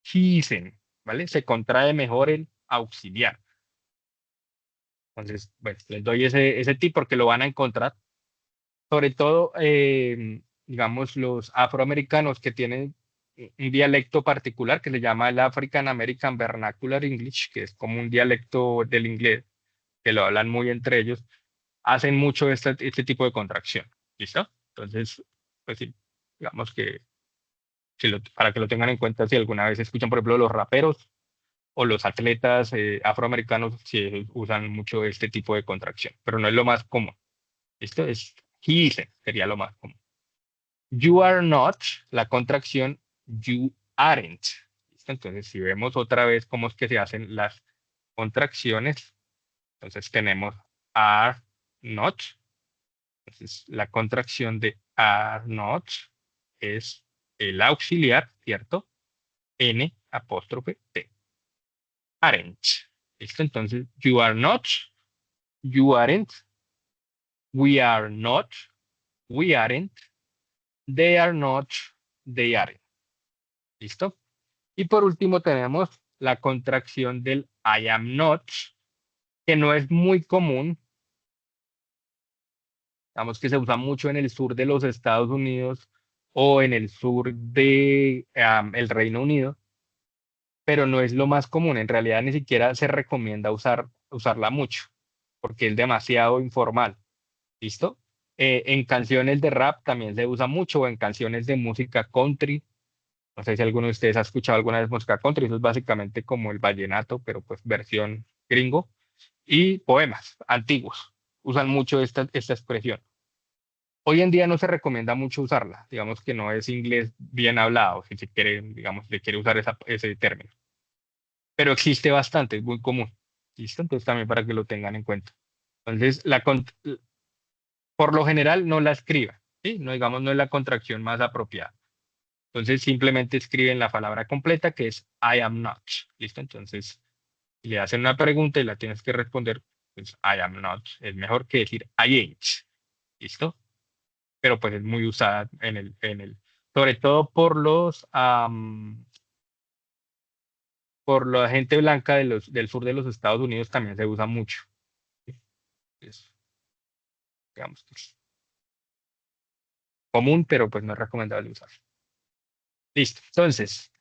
he isn't, ¿vale? Se contrae mejor el auxiliar. Entonces, bueno, les doy ese tip porque lo van a encontrar. Sobre todo, digamos, los afroamericanos que tienen un dialecto particular que se llama el African American Vernacular English, que es como un dialecto del inglés, que lo hablan muy entre ellos, hacen mucho este tipo de contracción. ¿Listo? Entonces, pues sí, digamos que para que lo tengan en cuenta si alguna vez escuchan, por ejemplo, los raperos o los atletas afroamericanos, si usan mucho este tipo de contracción, pero no es lo más común. Esto es he isn't, sería lo más común. You are not, la contracción you aren't. ¿Listo? Entonces, si vemos otra vez cómo es que se hacen las contracciones, entonces tenemos are not. Entonces, la contracción de are not es el auxiliar, ¿cierto? N apóstrofe T. Aren't. ¿Listo? Entonces, you are not, you aren't, we are not, we aren't, they are not, they aren't. ¿Listo? Y por último tenemos la contracción del I am not, que no es muy común. Digamos que se usa mucho en el sur de los Estados Unidos o en el sur de el Reino Unido, pero no es lo más común. En realidad ni siquiera se recomienda usarla mucho, porque es demasiado informal. ¿Listo? En canciones de rap también se usa mucho, o en canciones de música country. No sé si alguno de ustedes ha escuchado alguna vez música country, eso es básicamente como el vallenato, pero pues versión gringo. Y poemas antiguos usan mucho esta expresión. Hoy en día no se recomienda mucho usarla, digamos que no es inglés bien hablado, si se quiere, digamos, se quiere usar ese término. Pero existe bastante, es muy común. ¿Listo? Entonces también para que lo tengan en cuenta. Entonces, por lo general no la escriba, ¿sí? No, digamos, no es la contracción más apropiada. Entonces simplemente escriben la palabra completa que es I am not. ¿Listo? Entonces, si le hacen una pregunta y la tienes que responder, pues I am not. Es mejor que decir I ain't. ¿Listo? Pero pues es muy usada sobre todo por la gente blanca del sur de los Estados Unidos también se usa mucho. ¿Sí? Es, digamos, que es común, pero pues no es recomendable usar. Listo. Entonces,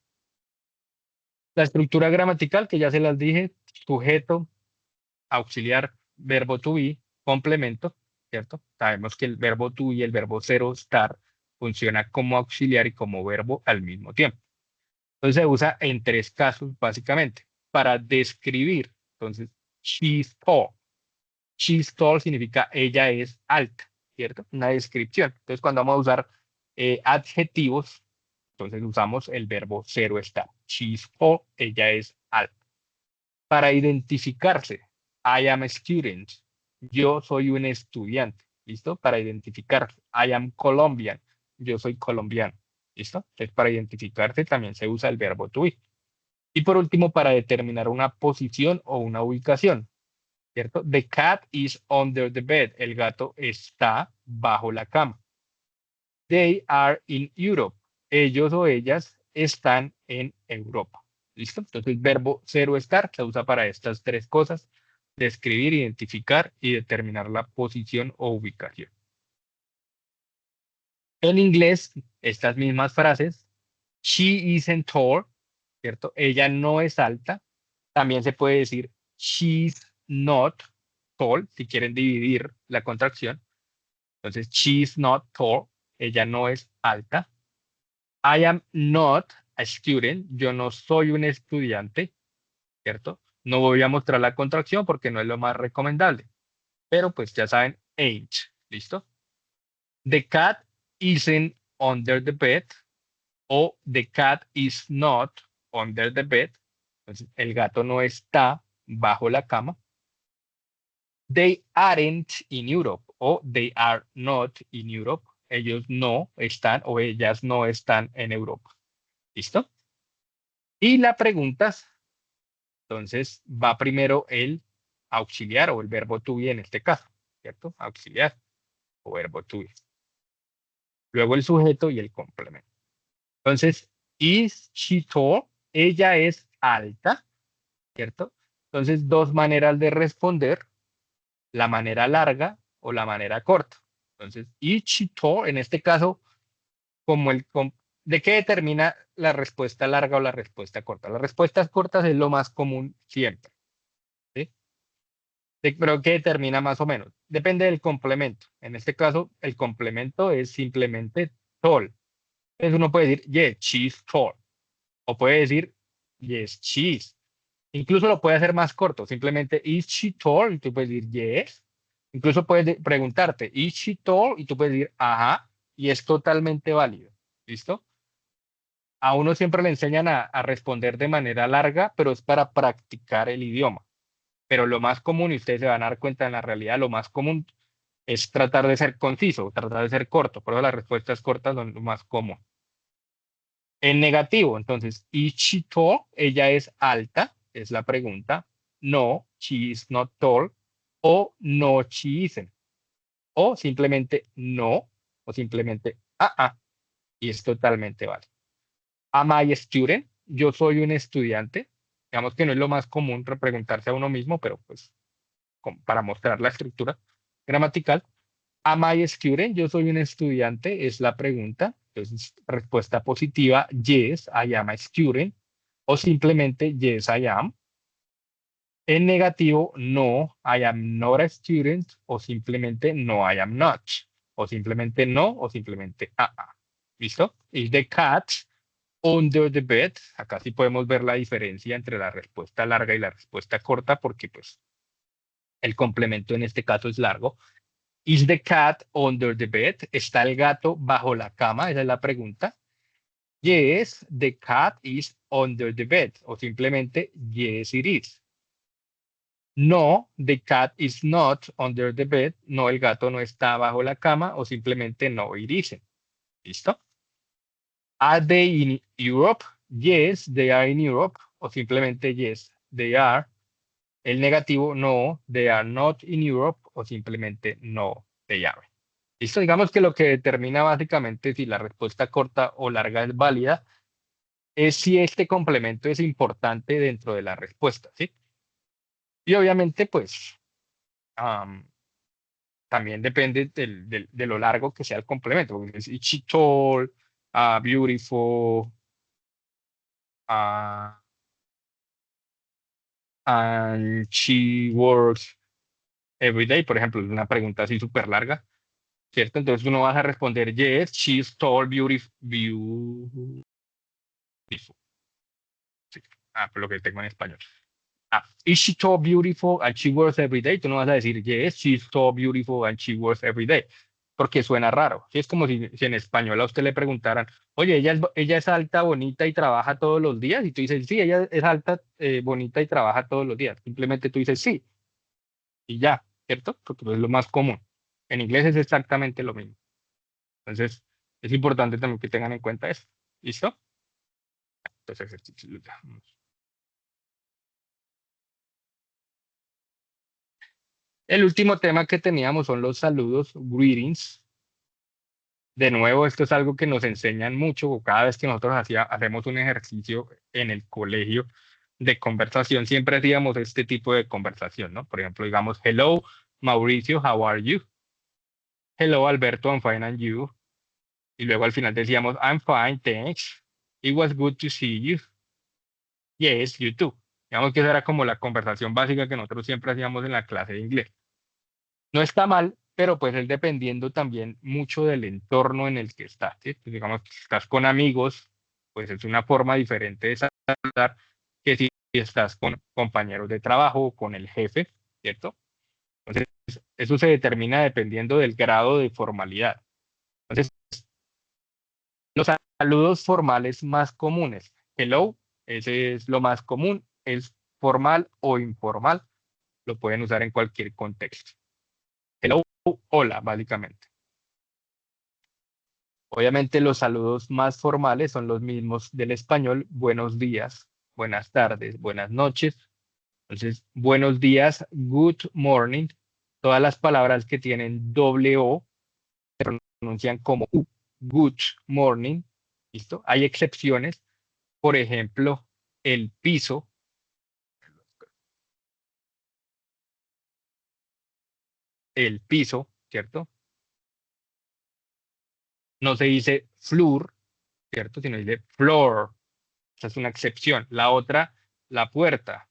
la estructura gramatical que ya se las dije, sujeto, auxiliar, verbo to be, complemento, ¿cierto? Sabemos que el verbo to be y el verbo cero estar funciona como auxiliar y como verbo al mismo tiempo. Entonces se usa en tres casos, básicamente, para describir. Entonces, she's tall. She's tall significa ella es alta, ¿cierto? Una descripción. Entonces, cuando vamos a usar adjetivos, entonces usamos el verbo cero estar. She's tall, ella es alta. Para identificarse, I am a student. Yo soy un estudiante. ¿Listo? Para identificarse, I am Colombian. Yo soy colombiano. ¿Listo? Entonces, para identificarse también se usa el verbo to be. Y por último, para determinar una posición o una ubicación, ¿cierto? The cat is under the bed. El gato está bajo la cama. They are in Europe. Ellos o ellas están en Europa. ¿Listo? Entonces, el verbo cero estar se usa para estas tres cosas: describir, identificar y determinar la posición o ubicación. En inglés, estas mismas frases, she isn't tall, ¿cierto? Ella no es alta. También se puede decir she's not tall, si quieren dividir la contracción. Entonces, she's not tall, ella no es alta. I am not a student, yo no soy un estudiante, ¿cierto? No voy a mostrar la contracción porque no es lo más recomendable, pero pues ya saben, ain't, ¿listo? The cat isn't under the bed o the cat is not under the bed. Entonces, el gato no está bajo la cama. They aren't in Europe o they are not in Europe. Ellos no están o ellas no están en Europa. ¿Listo? Y la preguntas, entonces va primero el auxiliar o el verbo to be en este caso, ¿cierto? Auxiliar o verbo to be. Luego el sujeto y el complemento. Entonces, is she tall? Ella es alta, ¿cierto? Entonces, dos maneras de responder, la manera larga o la manera corta. Entonces, is she tall? En este caso, como ¿de qué determina la respuesta larga o la respuesta corta? Las respuestas cortas es lo más común siempre, ¿sí? Pero ¿qué determina más o menos? Depende del complemento. En este caso, el complemento es simplemente tall. Entonces uno puede decir, yes, she's tall. O puede decir, yes, cheese. Incluso lo puede hacer más corto, simplemente, is she tall? Y tú puedes decir, yes. Incluso puedes preguntarte, is she tall? Y tú puedes decir, ajá. Y es totalmente válido. ¿Listo? A uno siempre le enseñan a responder de manera larga, pero es para practicar el idioma. Pero lo más común, y ustedes se van a dar cuenta en la realidad, lo más común es tratar de ser conciso, tratar de ser corto. Por eso las respuestas cortas son lo más común. En negativo, entonces, is she tall? Ella es alta, es la pregunta. No, she is not tall. O no, she isn't. O simplemente no, o simplemente y es totalmente válido. Am I a student? Yo soy un estudiante. Digamos que no es lo más común repreguntarse a uno mismo, pero pues para mostrar la estructura gramatical. Am I a student? Yo soy un estudiante, es la pregunta. Entonces, respuesta positiva, yes, I am a student. O simplemente, yes, I am. En negativo, no, I am not a student. O simplemente, no, I am not. O simplemente no, o simplemente ¿Listo? Is the cat under the bed? Acá sí podemos ver la diferencia entre la respuesta larga y la respuesta corta, porque pues el complemento en este caso es largo. Is the cat under the bed? ¿Está el gato bajo la cama? Esa es la pregunta. Yes, the cat is under the bed. O simplemente, yes, it is. No, the cat is not under the bed. No, el gato no está bajo la cama. O simplemente, no, it isn't. ¿Listo? Are they in Europe? Yes, they are in Europe. O simplemente, yes, they are. El negativo, no, they are not in Europe. O simplemente, no, they are. Listo, digamos que lo que determina básicamente si la respuesta corta o larga es válida es si este complemento es importante dentro de la respuesta, ¿sí? Y obviamente, pues, am, también depende de lo largo que sea el complemento, porque es she tall, beautiful, ah, and she works every day, por ejemplo, es una pregunta así súper larga, ¿cierto? Entonces uno va a responder, yes, she's tall, beautiful. Sí. Pues lo que tengo en español. Is she so beautiful and she works every day? Tú no vas a decir, yes, she's so beautiful and she works every day, porque suena raro. Sí, es como si en español a usted le preguntaran, oye, ella es alta, bonita y trabaja todos los días, y tú dices, sí, ella es alta, bonita y trabaja todos los días. Simplemente tú dices sí, y ya, ¿cierto? Porque pues, es lo más común. En inglés es exactamente lo mismo. Entonces, es importante también que tengan en cuenta eso. ¿Listo? Entonces, el último tema que teníamos son los saludos, greetings. De nuevo, esto es algo que nos enseñan mucho. Cada vez que nosotros hacemos un ejercicio en el colegio de conversación, siempre hacíamos este tipo de conversación, ¿no? Por ejemplo, digamos, hello, Mauricio, how are you? Hello, Alberto, I'm fine, and you? Y luego al final decíamos, I'm fine, thanks. It was good to see you. Yes, you too. Digamos que esa era como la conversación básica que nosotros siempre hacíamos en la clase de inglés. No está mal, pero pues es dependiendo también mucho del entorno en el que estás, ¿sí? Pues, digamos que si estás con amigos, pues es una forma diferente de saludar que si estás con compañeros de trabajo o con el jefe, ¿cierto? Entonces, eso se determina dependiendo del grado de formalidad. Entonces, los saludos formales más comunes. Hello, ese es lo más común, es formal o informal, lo pueden usar en cualquier contexto. Hello, hola, básicamente. Obviamente los saludos más formales son los mismos del español, buenos días, buenas tardes, buenas noches. Entonces, buenos días, good morning. Todas las palabras que tienen doble O se pronuncian como U, good morning. ¿Listo? Hay excepciones. Por ejemplo, el piso, ¿cierto? No se dice floor, ¿cierto? Sino dice floor. Esa es una excepción. La otra, la puerta.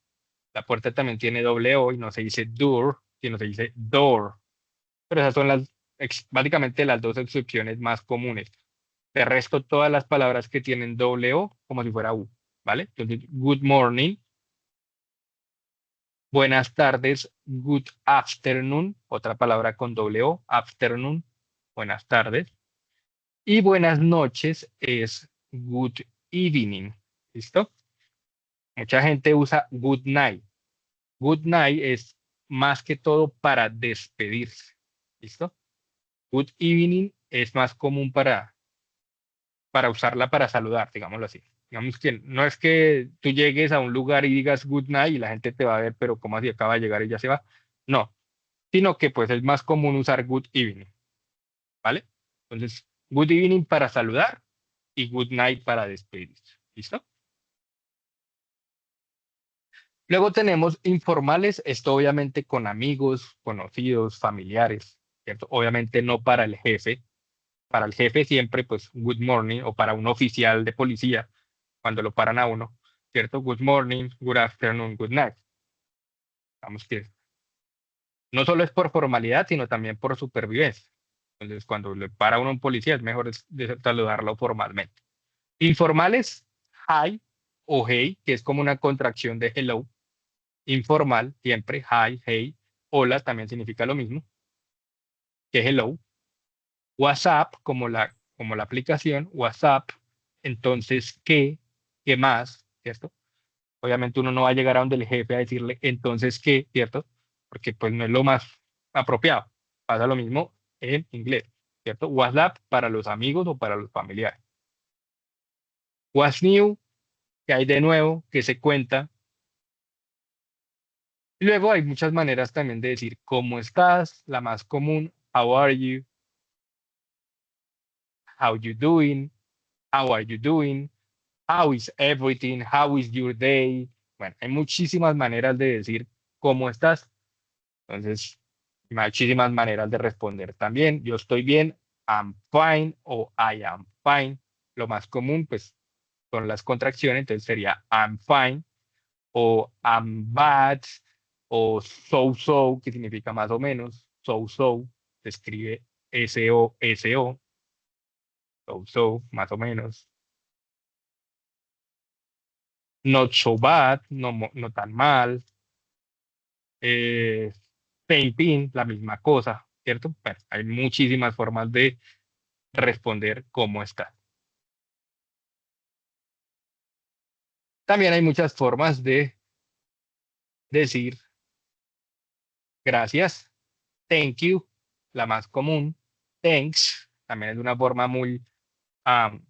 La puerta también tiene doble O y no se dice door, sino se dice door. Pero esas son básicamente las dos excepciones más comunes. De resto, todas las palabras que tienen doble O, como si fuera U, ¿vale? Entonces, good morning, buenas tardes, good afternoon, otra palabra con doble O, afternoon, buenas tardes. Y buenas noches es good evening, ¿listo? Mucha gente usa good night. Good night es más que todo para despedirse, ¿listo? Good evening es más común para usarla para saludar, digámoslo así. Digamos que no es que tú llegues a un lugar y digas good night y la gente te va a ver, pero como así acaba de llegar y ya se va. No, sino que pues es más común usar good evening, ¿vale? Entonces, good evening para saludar y good night para despedirse. ¿Listo? Luego tenemos informales, esto obviamente con amigos, conocidos, familiares, ¿cierto? Obviamente no para el jefe. Para el jefe siempre, pues, good morning, o para un oficial de policía, cuando lo paran a uno, ¿cierto? Good morning, good afternoon, good night. Vamos que no solo es por formalidad, sino también por supervivencia. Entonces, cuando le para a uno un policía, es mejor saludarlo formalmente. Informales, hi o hey, que es como una contracción de hello. Informal, siempre hi, hey. Hola también significa lo mismo que hello. WhatsApp, como la aplicación, WhatsApp. Entonces, ¿qué más? ¿Cierto? Obviamente uno no va a llegar a donde el jefe a decirle, entonces, ¿qué? ¿Cierto? Porque pues no es lo más apropiado. Pasa lo mismo en inglés, ¿cierto? WhatsApp para los amigos o para los familiares. What's new? ¿Qué hay de nuevo? ¿Qué se cuenta? Y luego hay muchas maneras también de decir cómo estás, la más común, how are you, how you doing, how are you doing, how is everything, how is your day. Bueno, hay muchísimas maneras de decir cómo estás. Entonces, muchísimas maneras de responder también. Yo estoy bien, I'm fine o I am fine. Lo más común, pues, son las contracciones, entonces sería I'm fine o I'm bad o so, que significa más o menos. So, se escribe S-O, más o menos. Not so bad, no, no tan mal. Eh, Painting, la misma cosa, ¿cierto? Bueno, hay muchísimas formas de responder cómo está. También hay muchas formas de decir gracias, thank you, la más común, thanks, también es una forma muy am,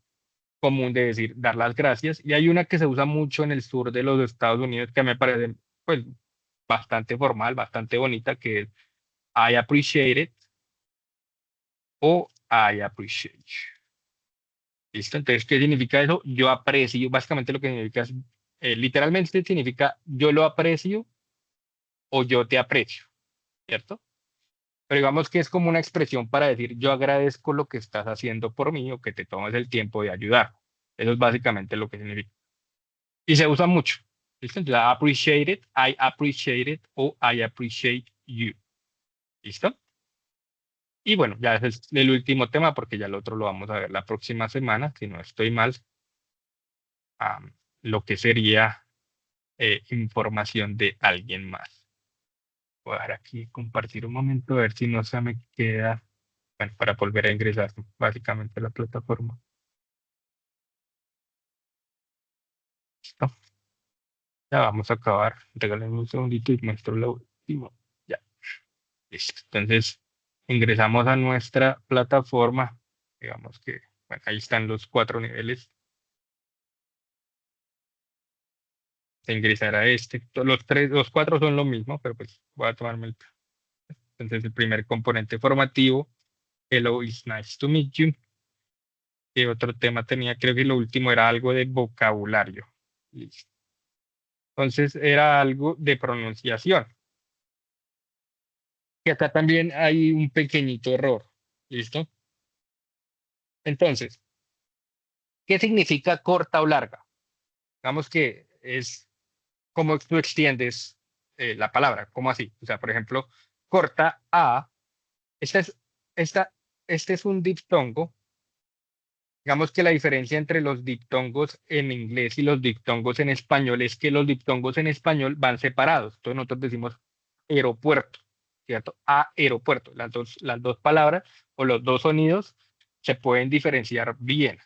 común de decir dar las gracias. Y hay una que se usa mucho en el sur de los Estados Unidos que me parece pues bastante formal, bastante bonita, que es I appreciate it o I appreciate you. ¿Listo? Entonces, ¿qué significa eso? Yo aprecio, básicamente lo que significa es, literalmente significa yo lo aprecio o yo te aprecio, ¿cierto? Pero digamos que es como una expresión para decir yo agradezco lo que estás haciendo por mí o que te tomes el tiempo de ayudar. Eso es básicamente lo que significa. Y se usa mucho. ¿Listo? Entonces, I appreciate it o I appreciate you. ¿Listo? Y bueno, ya ese es el último tema porque ya el otro lo vamos a ver la próxima semana, si no estoy mal, lo que sería información de alguien más. Voy a dar aquí compartir un momento a ver si no se me queda, bueno, para volver a ingresar básicamente a la plataforma. ¿Listo? Ya vamos a acabar. Regálenme un segundito y muestro lo último. Ya, listo. Entonces, ingresamos a nuestra plataforma. Digamos que, bueno, ahí están los 4 niveles. Se ingresará este. Los 4 son lo mismo, pero pues voy a tomarme el. Entonces, el primer componente formativo. Hello, it's nice to meet you. ¿Qué otro tema tenía? Creo que lo último era algo de vocabulario. Listo. Entonces, era algo de pronunciación. Y acá también hay un pequeñito error. ¿Listo? Entonces, ¿qué significa corta o larga? Digamos que es como tú extiendes la palabra, ¿cómo así? O sea, por ejemplo, corta a, esta es, esta, este es un diptongo. Digamos que la diferencia entre los diptongos en inglés y los diptongos en español es que los diptongos en español van separados. Entonces nosotros decimos aeropuerto, ¿cierto? Aeropuerto. Las dos palabras o los dos sonidos se pueden diferenciar bien.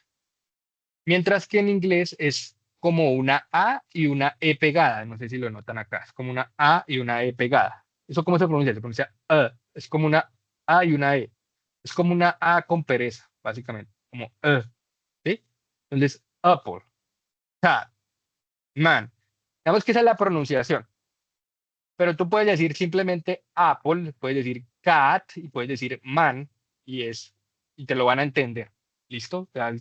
Mientras que en inglés es como una A y una E pegada. No sé si lo notan acá. Es como una A y una E pegada. ¿Eso cómo se pronuncia? Se pronuncia Es como una A y una E. Es como una A con pereza, básicamente. Como ¿sí? Entonces, apple, cat, man. Digamos que esa es la pronunciación. Pero tú puedes decir simplemente apple, puedes decir cat y puedes decir man y te lo van a entender. ¿Listo? O sea,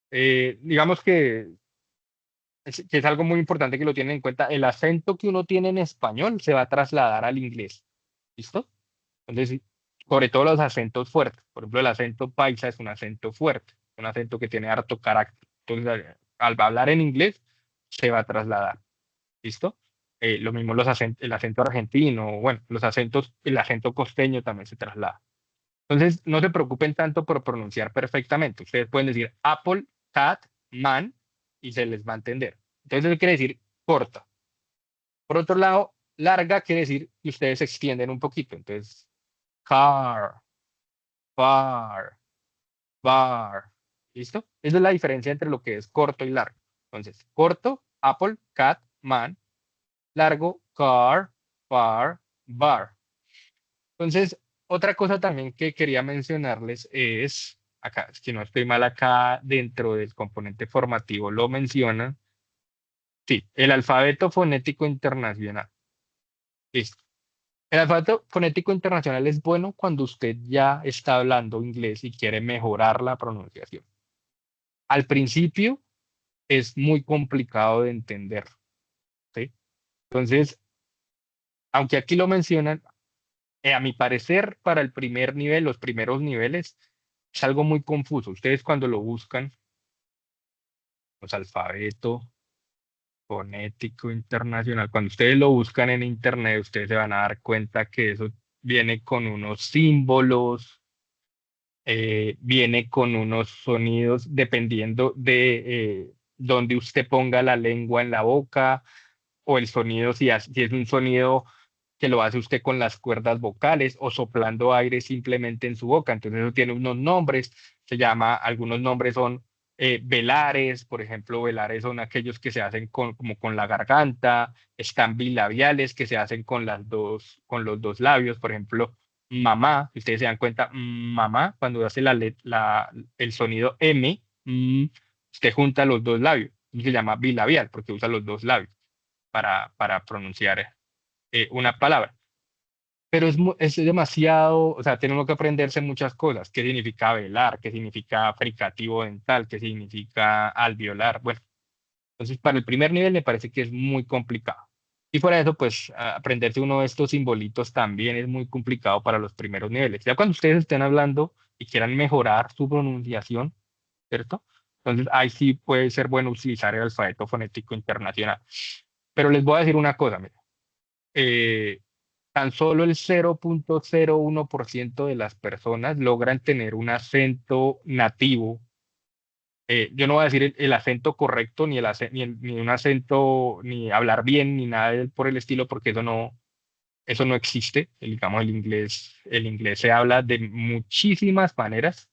digamos que es algo muy importante que lo tienen en cuenta. El acento que uno tiene en español se va a trasladar al inglés. ¿Listo? Entonces, sobre todo los acentos fuertes. Por ejemplo, el acento paisa es un acento fuerte, un acento que tiene harto carácter. Entonces, al hablar en inglés, se va a trasladar. ¿Listo? Lo mismo el acento argentino, bueno, el acento costeño también se traslada. Entonces, no se preocupen tanto por pronunciar perfectamente. Ustedes pueden decir apple, cat, man, y se les va a entender. Entonces, eso quiere decir corta. Por otro lado, larga quiere decir que ustedes se extienden un poquito. Entonces, car, bar, bar. ¿Listo? Esa es la diferencia entre lo que es corto y largo. Entonces, corto, apple, cat, man. Largo, car, bar, bar. Entonces, otra cosa también que quería mencionarles es, acá, si no estoy mal acá, dentro del componente formativo lo menciona, sí, el alfabeto fonético internacional. Listo. El alfabeto fonético internacional es bueno cuando usted ya está hablando inglés y quiere mejorar la pronunciación. Al principio es muy complicado de entender, ¿sí? Entonces, aunque aquí lo mencionan, a mi parecer, para el primer nivel, los primeros niveles, es algo muy confuso. Ustedes cuando lo buscan, los alfabeto fonético internacional, cuando ustedes lo buscan en internet, ustedes se van a dar cuenta que eso viene con unos símbolos, viene con unos sonidos, dependiendo de dónde usted ponga la lengua en la boca, o el sonido, si es un sonido que lo hace usted con las cuerdas vocales o soplando aire simplemente en su boca. Entonces eso tiene unos nombres, algunos nombres son velares, por ejemplo, velares son aquellos que se hacen como con la garganta, están bilabiales que se hacen con los dos labios, por ejemplo, mamá, si ustedes se dan cuenta, mamá, cuando hace el sonido M, usted junta los dos labios, y se llama bilabial porque usa los dos labios para pronunciar una palabra. Pero es demasiado, o sea, tenemos que aprenderse muchas cosas. ¿Qué significa velar? ¿Qué significa fricativo dental? ¿Qué significa alveolar? Bueno, entonces para el primer nivel me parece que es muy complicado. Y fuera de eso, pues aprenderse uno de estos simbolitos también es muy complicado para los primeros niveles. Ya cuando ustedes estén hablando y quieran mejorar su pronunciación, ¿cierto? Entonces ahí sí puede ser bueno utilizar el alfabeto fonético internacional. Pero les voy a decir una cosa, mira. eh, Tan solo el 0,01% de las personas logran tener un acento nativo. Yo no voy a decir el acento correcto, ni un acento, ni hablar bien, ni nada por el estilo, porque eso no existe. Digamos, el inglés se habla de muchísimas maneras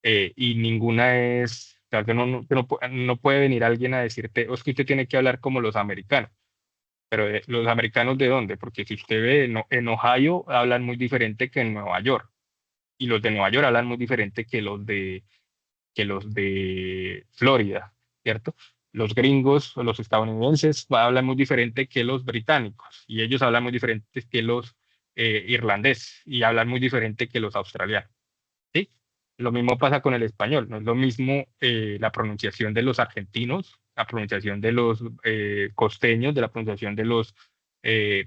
y ninguna es, o sea, no puede venir alguien a decirte, "Oh, es que usted tiene que hablar como los americanos". Pero los americanos, ¿de dónde? Porque si usted ve en Ohio hablan muy diferente que en Nueva York, y los de Nueva York hablan muy diferente que los de Florida, ¿cierto? Los gringos o los estadounidenses hablan muy diferente que los británicos, y ellos hablan muy diferente que los irlandeses, y hablan muy diferente que los australianos, ¿sí? Lo mismo pasa con el español, no es lo mismo la pronunciación de los argentinos, la pronunciación de los costeños, de la pronunciación de los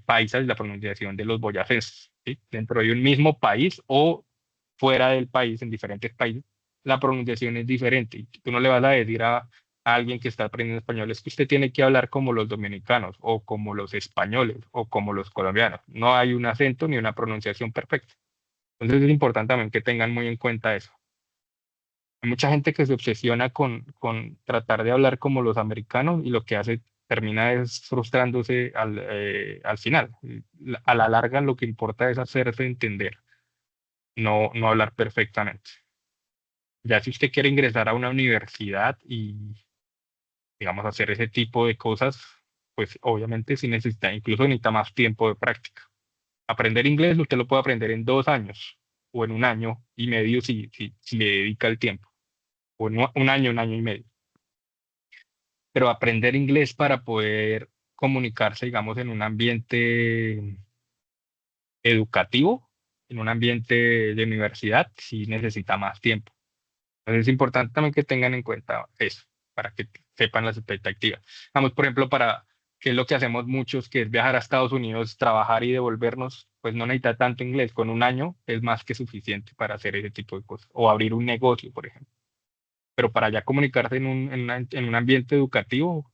paisas, la pronunciación de los boyacenses, ¿sí? Dentro de un mismo país o fuera del país, en diferentes países, la pronunciación es diferente. Y tú no le vas a decir a alguien que está aprendiendo español, es que usted tiene que hablar como los dominicanos o como los españoles o como los colombianos. No hay un acento ni una pronunciación perfecta. Entonces es importante también que tengan muy en cuenta eso. Hay mucha gente que se obsesiona con tratar de hablar como los americanos y lo que hace termina es frustrándose al final. A la larga lo que importa es hacerse entender, no hablar perfectamente. Ya si usted quiere ingresar a una universidad y, digamos, hacer ese tipo de cosas, pues obviamente sí necesita, incluso necesita más tiempo de práctica. Aprender inglés usted lo puede aprender en 2 años o en 1 año y medio si le dedica el tiempo, o en 1 año, 1 año y medio. Pero aprender inglés para poder comunicarse, digamos, en un ambiente educativo, en un ambiente de universidad, sí necesita más tiempo. Entonces es importante también que tengan en cuenta eso, para que sepan las expectativas. Vamos, por ejemplo, para qué es lo que hacemos muchos, que es viajar a Estados Unidos, trabajar y devolvernos, pues no necesita tanto inglés. Con 1 año es más que suficiente para hacer ese tipo de cosas. O abrir un negocio, por ejemplo. Pero para ya comunicarse en un ambiente educativo,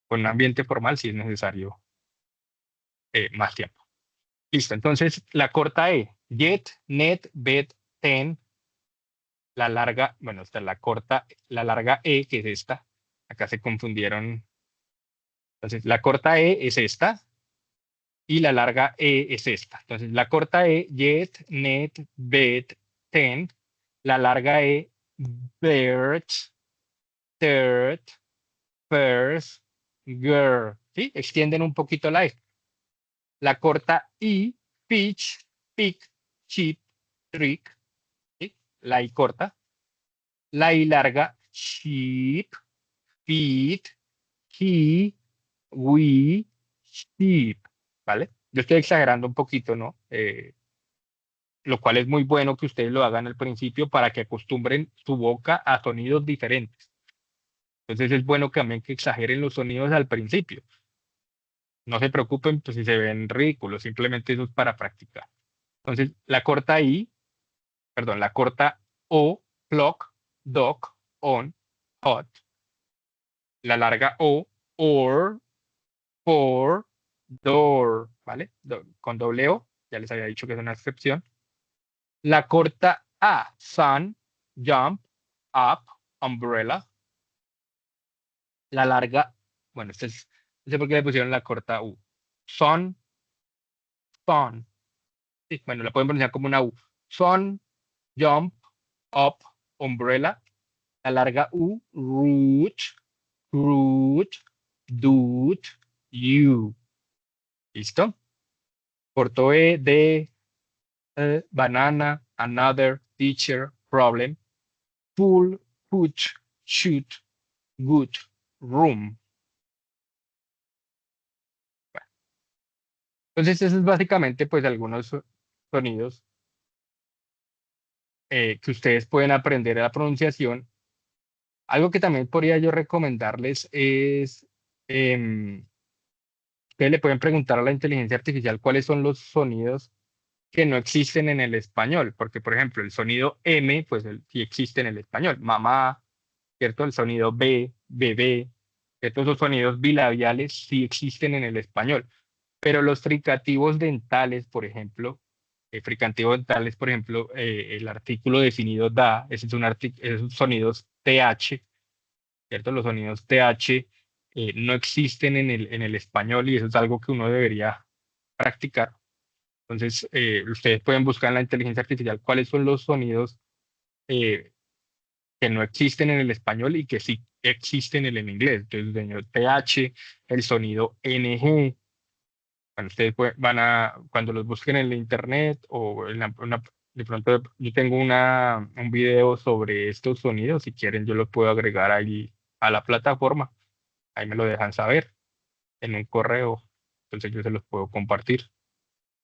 con un ambiente formal, sí es necesario más tiempo. Listo, entonces la corta E, jet, net, bet, ten, la larga, bueno, esta es la corta, la larga E, que es esta. Acá se confundieron. Entonces, la corta E es esta y la larga E es esta. Entonces, la corta E, jet, net, bet, ten. La larga E, bird, third, first, girl. ¿Sí? Extienden un poquito la E. La corta I, pitch, pick, chip, trick. ¿Sí? La I corta. La I larga, sheep, feet, he, we, sheep, ¿vale? Yo estoy exagerando un poquito, ¿no? Lo cual es muy bueno que ustedes lo hagan al principio para que acostumbren su boca a sonidos diferentes. Entonces es bueno también que exageren los sonidos al principio. No se preocupen pues, si se ven ridículos, simplemente eso es para practicar. Entonces, la corta I, perdón, la corta O, clock, dog, on, hot. La larga O, or, for, door, ¿vale? Con doble O, ya les había dicho que es una excepción. La corta A, sun, jump, up, umbrella. La larga, bueno, no sé por qué le pusieron la corta U. Sun, sun. Sí, bueno, la pueden pronunciar como una U. Sun, jump, up, umbrella. La larga U, root, root, dude, you. ¿Listo? Corto E, de, banana, another, teacher, problem, pull, push, shoot, good, room. Entonces, eso es básicamente pues algunos sonidos que ustedes pueden aprender a la pronunciación. Algo que también podría yo recomendarles es, ustedes le pueden preguntar a la inteligencia artificial cuáles son los sonidos que no existen en el español, porque por ejemplo el sonido M, pues sí existe en el español, mamá, ¿cierto? El sonido B, bebé, ¿cierto? Esos sonidos bilabiales sí existen en el español, pero los fricativos dentales, por ejemplo, fricativos dentales, por ejemplo, el artículo definido da, ese es esos sonidos TH, ¿cierto? Los sonidos TH no existen en el español y eso es algo que uno debería practicar. Entonces, ustedes pueden buscar en la inteligencia artificial cuáles son los sonidos eh, que no existen en el español y que sí existen en el inglés. Entonces, el sonido TH, el sonido NG. Bueno, ustedes cuando los busquen en la internet o de pronto yo tengo un video sobre estos sonidos. Si quieren, yo los puedo agregar ahí a la plataforma. Ahí me lo dejan saber en un correo. Entonces, yo se los puedo compartir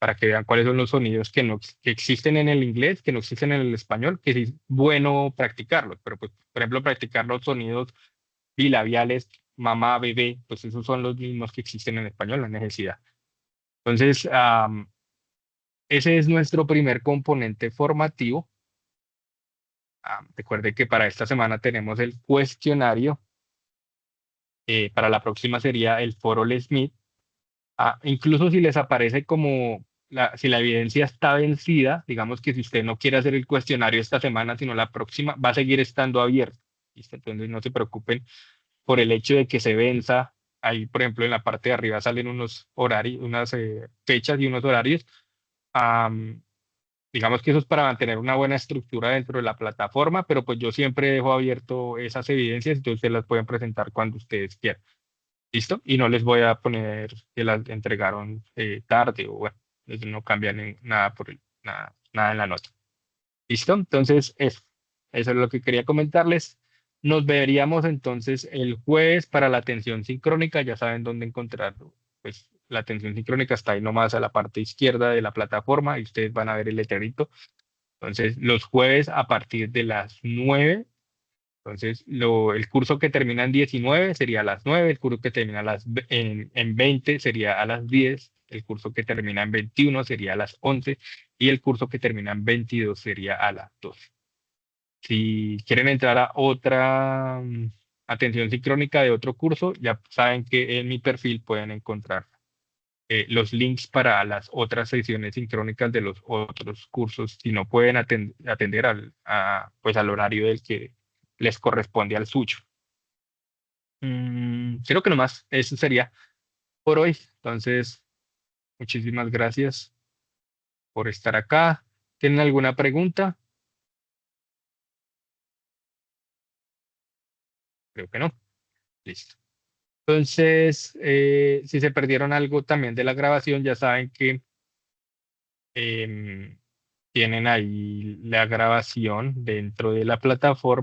para que vean cuáles son los sonidos que existen en el inglés, que no existen en el español, que sí es bueno practicarlos, pero pues, por ejemplo, practicar los sonidos bilabiales, mamá, bebé, pues esos son los mismos que existen en español, la necesidad. Entonces, ese es nuestro primer componente formativo. Recuerde que para esta semana tenemos el cuestionario. Para la próxima sería el foro Smith. Incluso si les aparece como si la evidencia está vencida, digamos que si usted no quiere hacer el cuestionario esta semana, sino la próxima, va a seguir estando abierto. ¿Listo? Entonces no se preocupen por el hecho de que se venza. Ahí, por ejemplo, en la parte de arriba salen unos horarios, unas fechas y unos horarios. Am, digamos que eso es para mantener una buena estructura dentro de la plataforma, pero pues yo siempre dejo abierto esas evidencias, entonces ustedes las pueden presentar cuando ustedes quieran. ¿Listo? Y no les voy a poner que las entregaron tarde o bueno, eso no cambia nada nada en la nota. ¿Listo? Entonces, eso es lo que quería comentarles. Nos veríamos entonces el jueves para la atención sincrónica. Ya saben dónde encontrarlo. Pues la atención sincrónica está ahí nomás a la parte izquierda de la plataforma y ustedes van a ver el letrerito. Entonces, los jueves a partir de las 9. Entonces, el curso que termina en 19 sería a las 9, el curso que termina en 20 sería a las 10, el curso que termina en 21 sería a las 11 y el curso que termina en 22 sería a las 12. Si quieren entrar a otra atención sincrónica de otro curso, ya saben que en mi perfil pueden encontrar los links para las otras sesiones sincrónicas de los otros cursos si no pueden atender pues al horario del que les corresponde al suyo. Creo que nomás eso sería por hoy. Entonces, muchísimas gracias por estar acá. ¿Tienen alguna pregunta? Creo que no. Listo. Entonces, si se perdieron algo también de la grabación, ya saben que tienen ahí la grabación dentro de la plataforma.